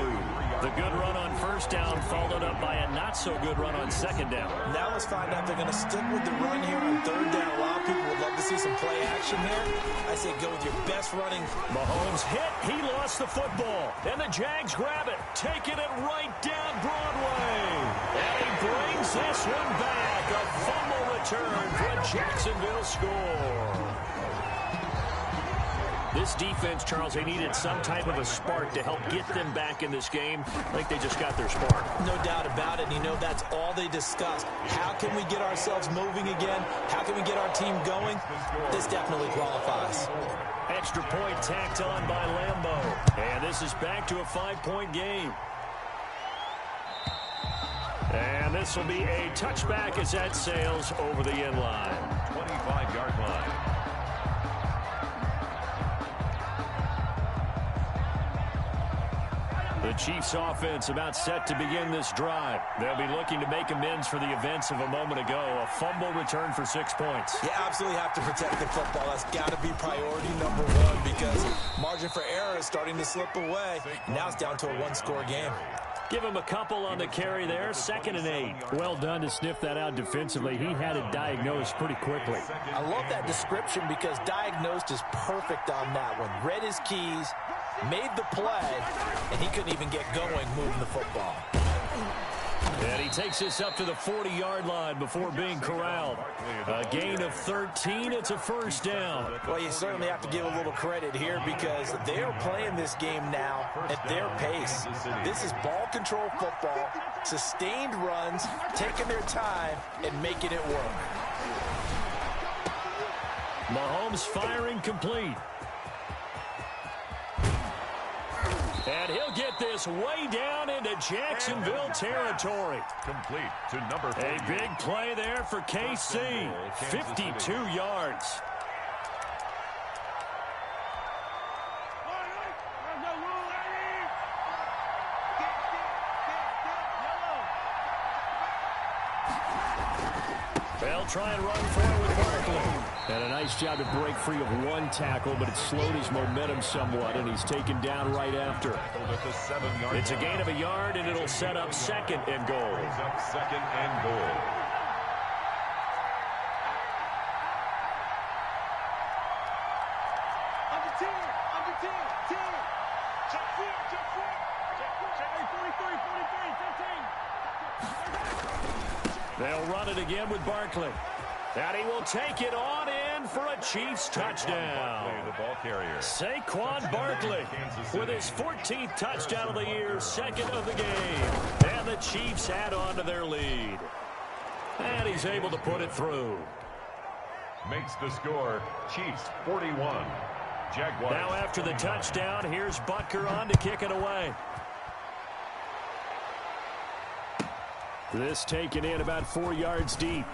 The good run on first down followed up by a not-so-good run on second down. Now let's find out if they're going to stick with the run here on 3rd down. A lot of people would love to see some play action here. I say go with your best running. Mahomes hit. He lost the football. And the Jags grab it, taking it right down Broadway. And he brings this one back. A fumble return for a Jacksonville score. This defense, Charles, they needed some type of a spark to help get them back in this game. I think they just got their spark. No doubt about it. And you know, that's all they discussed. How can we get ourselves moving again? How can we get our team going? This definitely qualifies. Extra point tacked on by Lambeau. And this is back to a 5-point game. And this will be a touchback as that sails over the end line. 25-yard line. The Chiefs offense about set to begin this drive. They'll be looking to make amends for the events of a moment ago. A fumble return for 6 points. You absolutely have to protect the football. That's got to be priority number one because margin for error is starting to slip away. Now it's down to a one-score game. Give him a couple on the carry there. 2nd and 8. Well done to sniff that out defensively. He had it diagnosed pretty quickly. I love that description because diagnosed is perfect on that one. Read his keys, made the play, and he couldn't even get going moving the football. And he takes this up to the 40-yard line before being corralled. A gain of 13. It's a 1st down. Well, you certainly have to give a little credit here because they are playing this game now at their pace. This is ball control football, sustained runs, taking their time, and making it work. Mahomes firing complete. And he'll get this way down into Jacksonville territory. Complete to number 4. A big play there for KC. 52 yards. They'll try and run for it with Barkley. And a nice job to break free of one tackle, but it slowed his momentum somewhat, and he's taken down right after. It's a gain of a yard, and it'll set up 2nd and goal. 2nd and goal. They'll run it again with Barkley. And he will take it on in for a Chiefs touchdown. The ball carrier. Saquon Barkley with his 14th touchdown of the year, second of the game. And the Chiefs add on to their lead. And he's able to put it through. Makes the score Chiefs 41. Jaguars. Now after the touchdown, here's Butker on to kick it away. This taken in about 4 yards deep.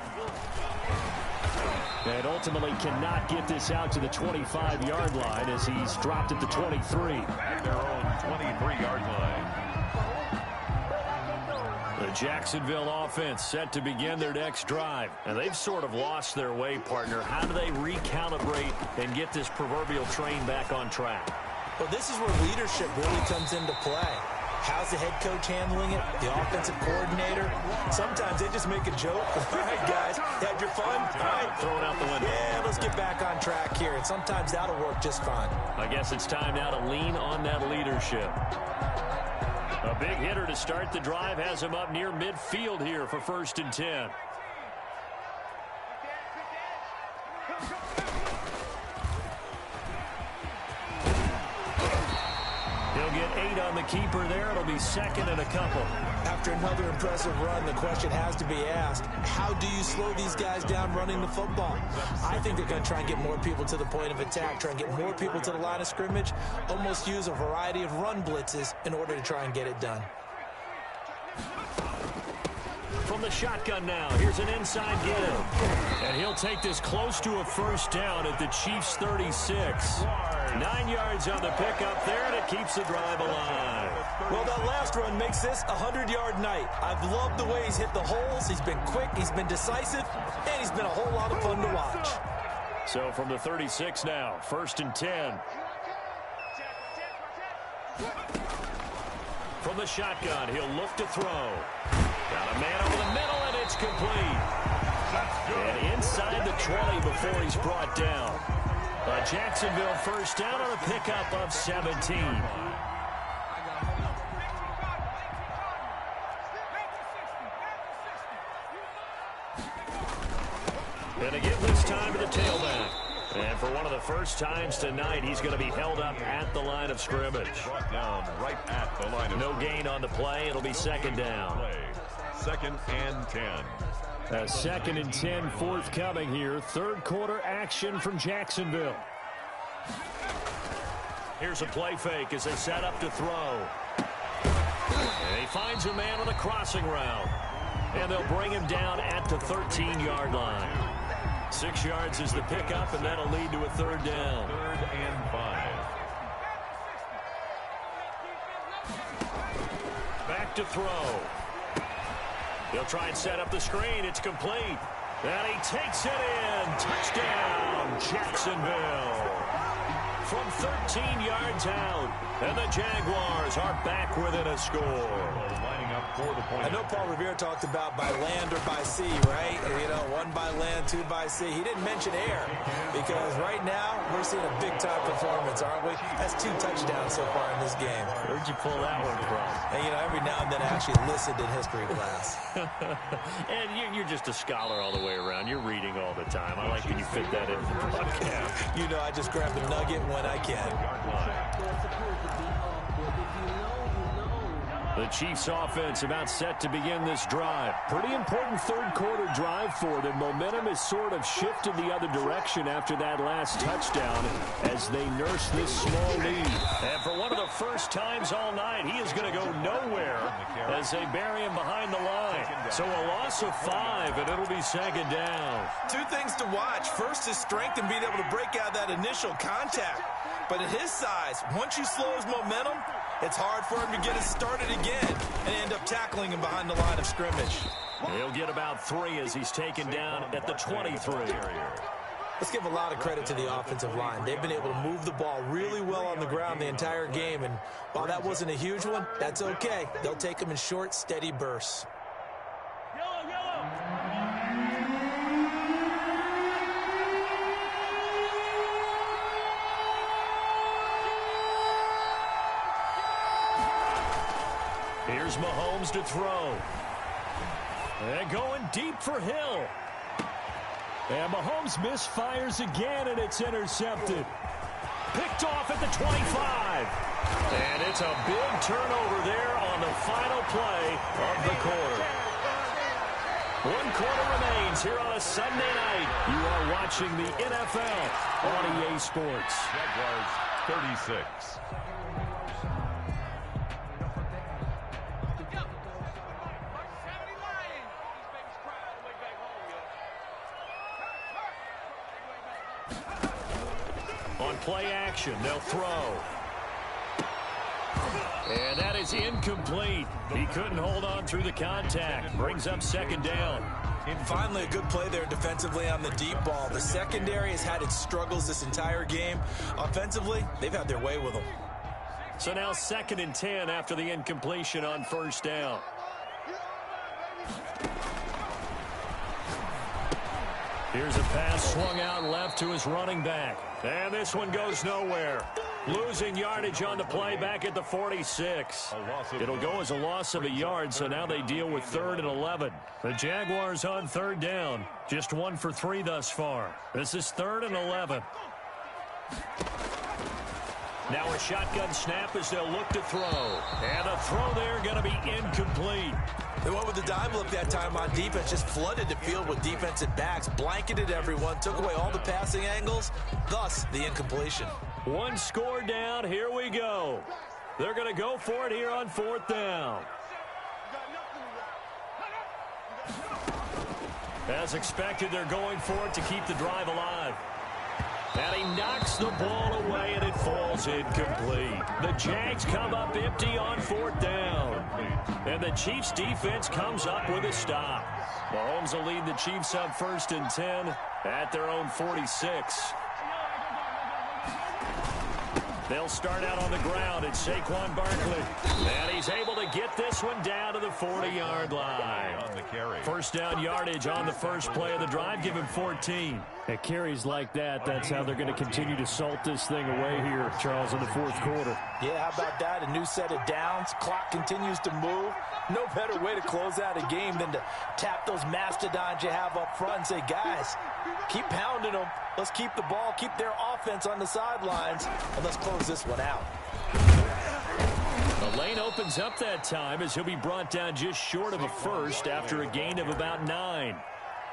And ultimately cannot get this out to the 25-yard line as he's dropped at the 23. At their own 23-yard line. The Jacksonville offense set to begin their next drive. And they've sort of lost their way, partner. How do they recalibrate and get this proverbial train back on track? Well, this is where leadership really comes into play. How's the head coach handling it? The offensive coordinator? Sometimes they just make a joke. All right, guys, had your fun? All right, throw it out the window. Yeah, let's get back on track here. And sometimes that'll work just fine. I guess it's time now to lean on that leadership. A big hitter to start the drive has him up near midfield here for 1st and 10. He'll get 8 on the keeper there. It'll be 2nd and a couple. After another impressive run, the question has to be asked, how do you slow these guys down running the football? I think they're going to try and get more people to the point of attack, try and get more people to the line of scrimmage, almost use a variety of run blitzes in order to try and get it done. From the shotgun now, here's an inside give. And he'll take this close to a 1st down at the Chiefs' 36. 9 yards on the pickup there, and it keeps the drive alive. Well, that last run makes this a 100-yard night. I've loved the way he's hit the holes. He's been quick, he's been decisive, and he's been a whole lot of fun to watch. So from the 36 now, 1st and 10. From the shotgun, he'll look to throw. Got a man over the middle, and it's complete. And inside the 20 before he's brought down. A Jacksonville 1st down on a pickup of 17. And again this time to the tailback. And for one of the first times tonight, he's going to be held up at the line of scrimmage. Brought down right at the line of no gain on the play. It'll be 2nd down. 2nd and 10. A 2nd and 10 forthcoming here. 3rd quarter action from Jacksonville. Here's a play fake as they set up to throw. And he finds a man on the crossing route. And they'll bring him down at the 13-yard line. 6 yards is the pickup, and that'll lead to a 3rd down. 3rd and 5. Back to throw. He'll try and set up the screen. It's complete. And he takes it in. Touchdown, Jacksonville. From 13 yards out. And the Jaguars are back within a score. Lining up for the point. I know Paul Revere talked about by land or by sea, right? You know, 1 by land, 2 by sea. He didn't mention air because right now we're seeing a big-time performance, aren't we? That's 2 touchdowns so far in this game. Where'd you pull that one from? And, you know, every now and then I actually listened in history class. And you're just a scholar all the way around. You're reading all the time. I like when you fit that in the broadcast. You know, I just grab the nugget when I can. The Chiefs offense about set to begin this drive. Pretty important 3rd quarter drive for them. Momentum has sort of shifted the other direction after that last touchdown as they nurse this small lead. And for one of the first times all night, he is going to go nowhere as they bury him behind the line. So a loss of 5, and it'll be 2nd down. 2 things to watch. First, his strength and being able to break out that initial contact. But at his size, once you slow his momentum, it's hard for him to get it started again and end up tackling him behind the line of scrimmage. He'll get about 3 as he's taken down at the 23. Let's give a lot of credit to the offensive line. They've been able to move the ball really well on the ground the entire game. And while that wasn't a huge one, that's okay. They'll take them in short, steady bursts. Here's Mahomes to throw. And going deep for Hill. And Mahomes misfires again, and it's intercepted. Picked off at the 25. And it's a big turnover there on the final play of the quarter. 1 quarter remains here on a Sunday night. You are watching the NFL on EA Sports. Jaguars 36. On play action, they'll throw. And that is incomplete. He couldn't hold on through the contact. Brings up 2nd down. And finally, a good play there defensively on the deep ball. The secondary has had its struggles this entire game. Offensively, they've had their way with them. So now 2nd and 10 after the incompletion on 1st down. Here's a pass swung out left to his running back. And this one goes nowhere. Losing yardage on the play back at the 46. It'll go as a loss of a yard, so now they deal with 3rd and 11. The Jaguars on 3rd down. Just 1 for 3 thus far. This is 3rd and 11. Now a shotgun snap as they'll look to throw. And a throw there going to be incomplete. They went with the dime look that time on defense, just flooded the field with defensive backs, blanketed everyone, took away all the passing angles, thus the incompletion. 1 score down, here we go. They're going to go for it here on 4th down. As expected, they're going for it to keep the drive alive. And he knocks the ball away, and it falls incomplete. The Jags come up empty on 4th down. And the Chiefs' defense comes up with a stop. Mahomes will lead the Chiefs up 1st and 10 at their own 46. They'll start out on the ground. It's Saquon Barkley. And he's able to get this one down to the 40-yard line. On the carry. 1st down yardage on the first play of the drive. Give him 14. At carries like that, that's how they're going to continue to salt this thing away here, Charles, in the 4th quarter. Yeah, how about that? A new set of downs. Clock continues to move. No better way to close out a game than to tap those mastodons you have up front and say, guys, keep pounding them. Let's keep the ball, keep their offense on the sidelines, and let's close this one out. The lane opens up that time as he'll be brought down just short of a first after a gain of about 9.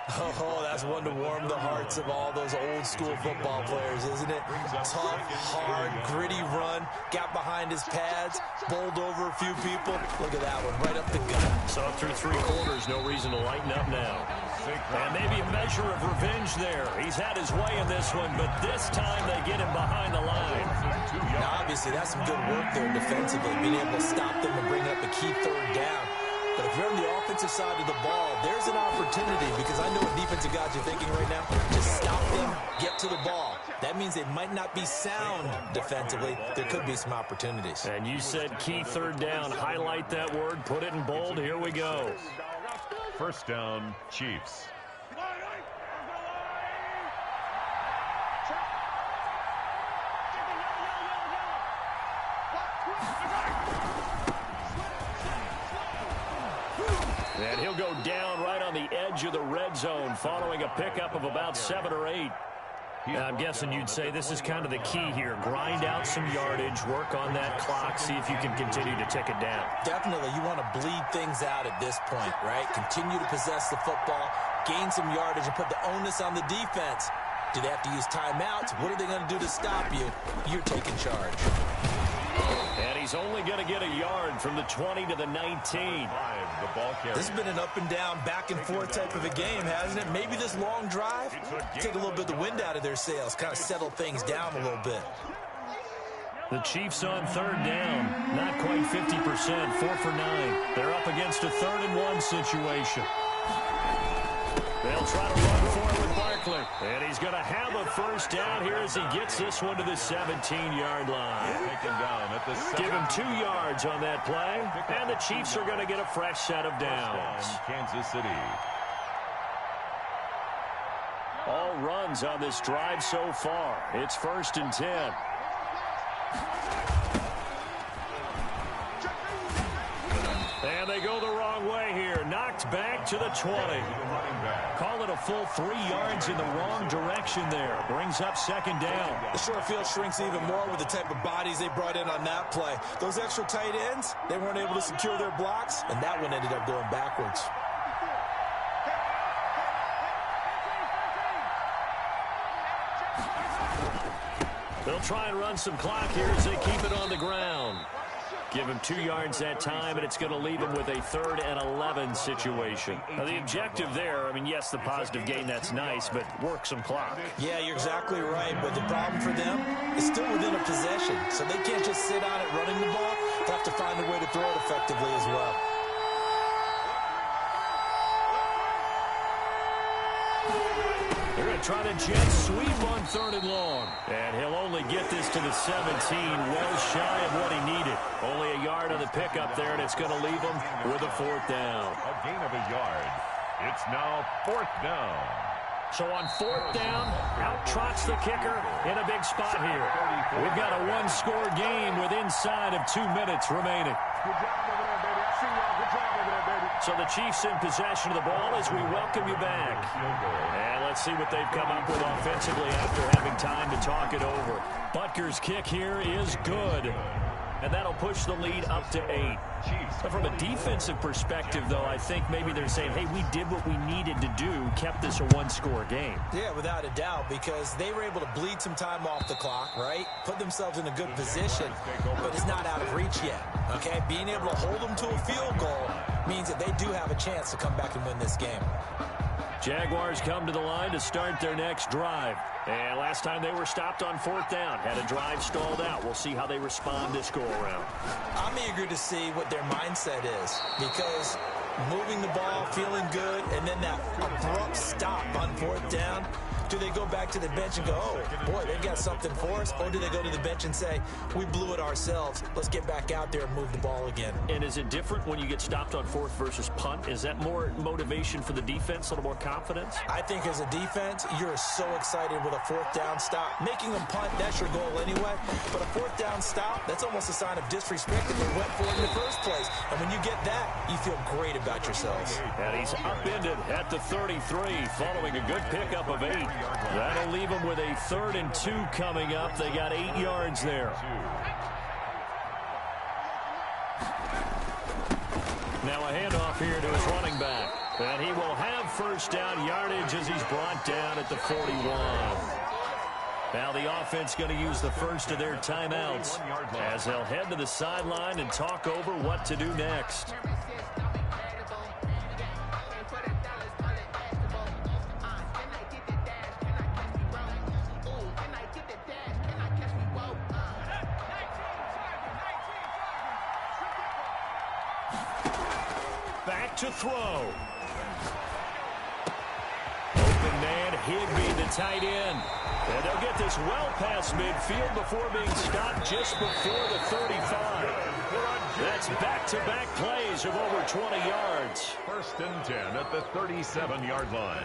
Oh, that's one to warm the hearts of all those old-school football players, isn't it? Tough, hard, gritty run, got behind his pads, bowled over a few people. Look at that one, right up the gut. So through 3 quarters, no reason to lighten up now. And maybe a measure of revenge there. He's had his way in this one, but this time they get him behind the line. Now, obviously, that's some good work there defensively, being able to stop them and bring up a key 3rd down. But if you're on the offensive side of the ball, there's an opportunity, because I know what defensive guys are thinking right now. Just stop them, get to the ball. That means they might not be sound defensively. There could be some opportunities. And you said key 3rd down. Highlight that word. Put it in bold. Here we go. 1st down, Chiefs. And he'll go down right on the edge of the red zone following a pickup of about 7 or 8. And I'm guessing you'd say this is kind of the key here. Grind out some yardage, work on that clock, see if you can continue to tick it down. Definitely, you want to bleed things out at this point, right? Continue to possess the football, gain some yardage, and put the onus on the defense. Do they have to use timeouts? What are they going to do to stop you? You're taking charge. And he's only going to get a yard from the 20 to the 19. This has been an up and down, back and forth type of a game, hasn't it? Maybe this long drive, take a little bit of the wind out of their sails, kind of settle things down a little bit. The Chiefs on 3rd down, not quite 50%, 4 for 9. They're up against a 3rd and 1 situation. They'll try to run for it with Barkley. And he's going to have a 1st down here as he gets this one to the 17-yard line. Give him 2 yards on that play. And the Chiefs are going to get a fresh set of downs. Kansas City. All runs on this drive so far. It's 1st and 10. And they go the wrong way here. Knocked back to the 20. Call it a full 3 yards in the wrong direction there. Brings up second down. The short field shrinks even more with the type of bodies they brought in on that play. Those extra tight ends, they weren't able to secure their blocks, and that one ended up going backwards. They'll try and run some clock here as they keep it on the ground. Give him 2 yards that time, and it's going to leave him with a 3rd and 11 situation. Now, the objective there, I mean, yes, the positive gain, that's nice, but work some clock. Yeah, you're exactly right, but the problem for them is still within a possession, so they can't just sit on it running the ball. They have to find a way to throw it effectively as well. They're going to try to jet sweep on 3rd and long. And he'll only get this to the 17, well shy of what he needed. Only a yard on the pickup there, and it's going to leave him with a 4th down. A gain of a yard. It's now 4th down. So on 4th down, out trots the kicker in a big spot here. We've got a 1-score game with inside of 2 minutes remaining. Good job over there, baby. I see y'all. Good job over there, baby. So the Chiefs in possession of the ball as we welcome you back. And let's see what they've come up with offensively after having time to talk it over. Butker's kick here is good. And that'll push the lead up to 8. But from a defensive perspective, though, I think maybe they're saying, hey, we did what we needed to do, kept this a 1-score game. Yeah, without a doubt, because they were able to bleed some time off the clock, right? Put themselves in a good position, but it's not out of reach yet, okay? Being able to hold them to a field goal means that they do have a chance to come back and win this game. Jaguars come to the line to start their next drive. And last time they were stopped on 4th down, had a drive stalled out. We'll see how they respond this go-around. I'm eager to see what their mindset is, because moving the ball, feeling good, and then that abrupt stop on 4th down, do they go back to the bench and go, oh, boy, they've got something for us? Or do they go to the bench and say, we blew it ourselves. Let's get back out there and move the ball again. And is it different when you get stopped on 4th versus punt? Is that more motivation for the defense, a little more confidence? I think as a defense, you're so excited with a 4th down stop. Making them punt, that's your goal anyway. But a 4th down stop, that's almost a sign of disrespect that they went for it in the first place. And when you get that, you feel great about yourselves. And he's upended at the 33 following a good pickup of 8. That'll leave them with a 3rd and 2 coming up. They got 8 yards there. Now a handoff here to his running back. And he will have 1st down yardage as he's brought down at the 41. Now the offense going to use the first of their timeouts as they'll head to the sideline and talk over what to do next. Back to throw. Open man, Higbee, the tight end. And they'll get this well past midfield before being stopped just before the 35. That's back-to-back plays of over 20 yards. 1st and 10 at the 37-yard line.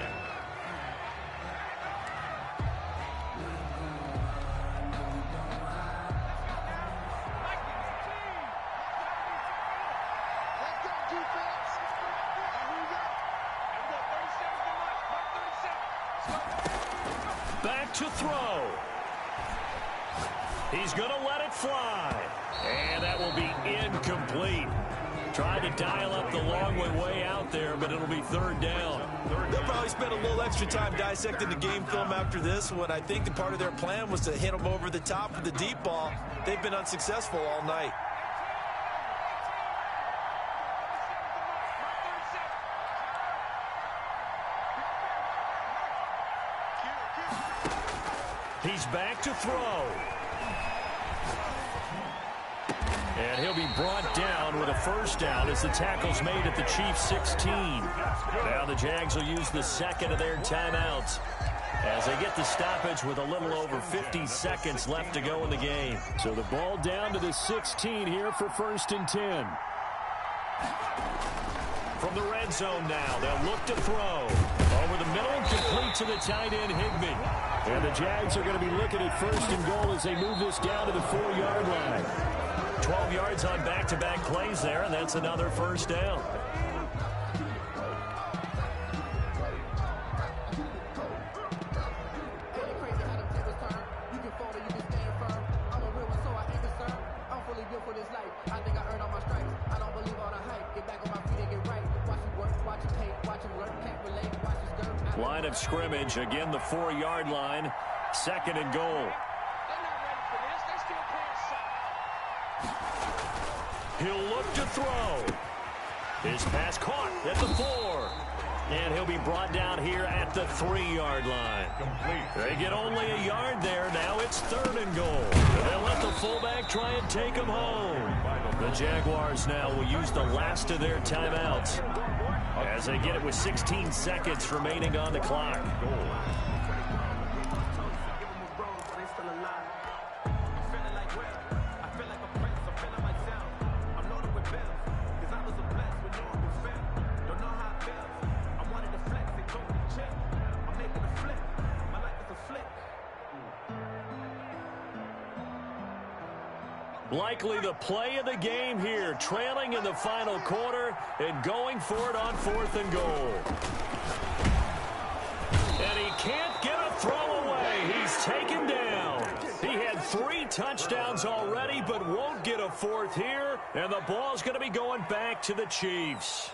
Back to throw. He's going to let it fly. And that will be incomplete. Trying to dial up the long way out there, but it'll be 3rd down. They'll probably spend a little extra time dissecting the game film after this one. I think the part of their plan was to hit them over the top with the deep ball. They've been unsuccessful all night. He's back to throw. And he'll be brought down with a 1st down as the tackle's made at the Chiefs' 16. Now the Jags will use the 2nd of their timeouts as they get the stoppage with a little over 50 seconds left to go in the game. So the ball down to the 16 here for 1st and 10. From the red zone now, they'll look to throw. Over the middle, complete to the tight end, Higbee. And the Jags are going to be looking at 1st and goal as they move this down to the 4-yard line. 12 yards on back-to-back plays there, and that's another 1st down. line of scrimmage. Again, the 4-yard line. 2nd and goal. He'll look to throw. His pass caught at the 4. And he'll be brought down here at the 3-yard line. Complete. They get only a yard there. Now it's 3rd and goal. They'll let the fullback try and take him home. The Jaguars now will use the last of their timeouts as they get it with 16 seconds remaining on the clock. Likely the play of the game here, trailing in the final quarter and going for it on 4th and goal. And he can't get a throw away. He's taken down. He had 3 touchdowns already, but won't get a 4th here. And the ball's going to be going back to the Chiefs.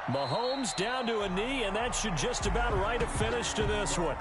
Mahomes down to a knee, and that should just about write a finish to this one.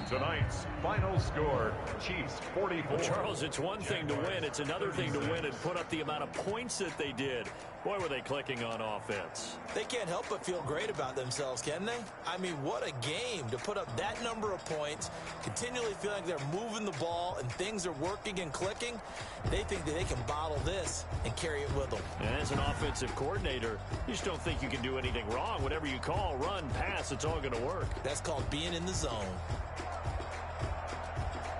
Tonight's final score, Chiefs 44. Charles, it's one thing to win. It's another thing to win and put up the amount of points that they did. Boy, were they clicking on offense. They can't help but feel great about themselves, can they? I mean, what a game to put up that number of points, continually feeling like they're moving the ball and things are working and clicking. They think that they can bottle this and carry it with them. And as an offensive coordinator, you just don't think you can do anything wrong. Whatever you call, run, pass, it's all going to work. That's called being in the zone.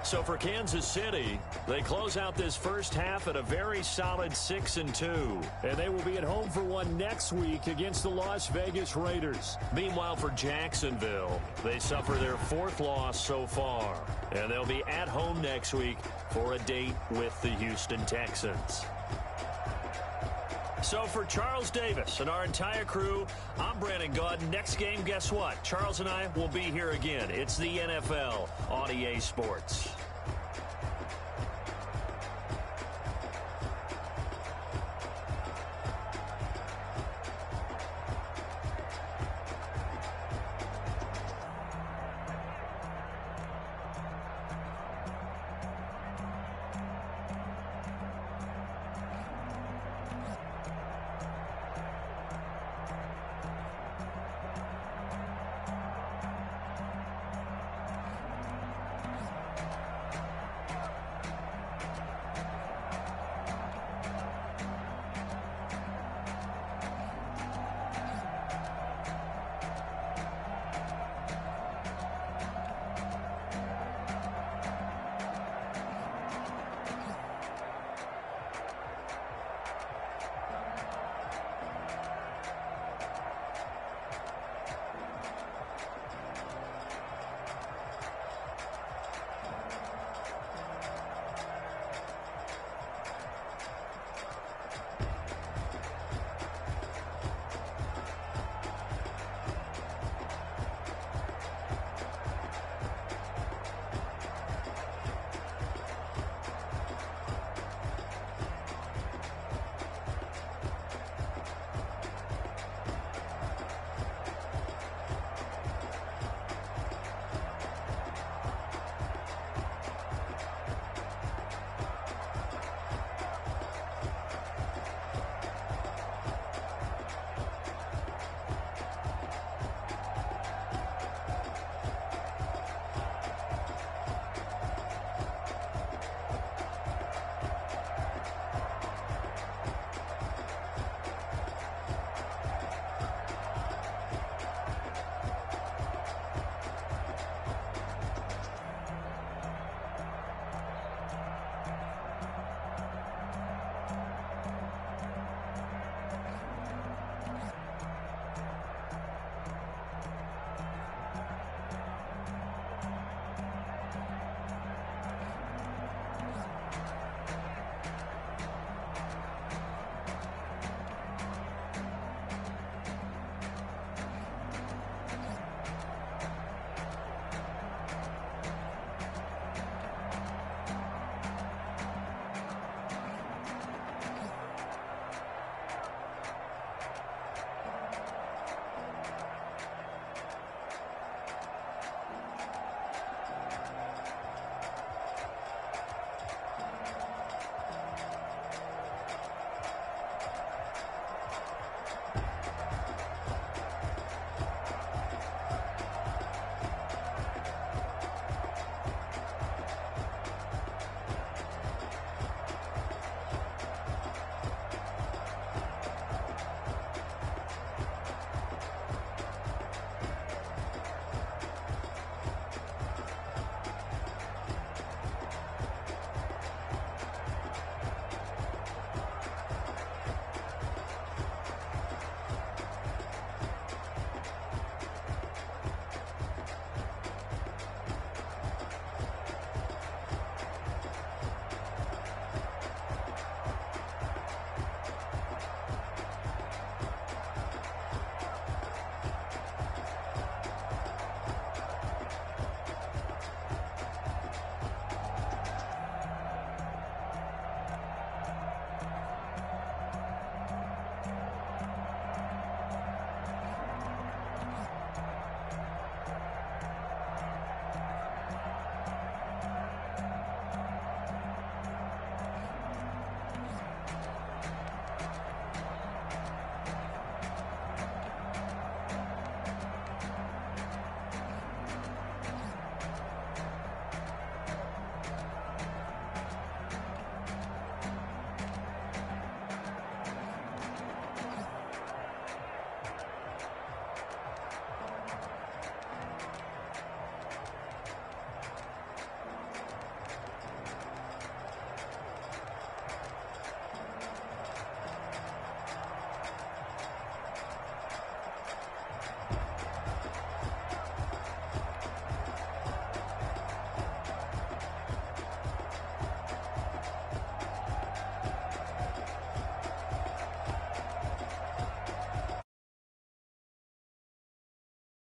So for Kansas City, they close out this first half at a very solid 6-2. And they will be at home for one next week against the Las Vegas Raiders. Meanwhile, for Jacksonville, they suffer their 4th loss so far. And they'll be at home next week for a date with the Houston Texans. So for Charles Davis and our entire crew, I'm Brandon Gaudin. Next game, guess what? Charles and I will be here again. It's the NFL on EA Sports.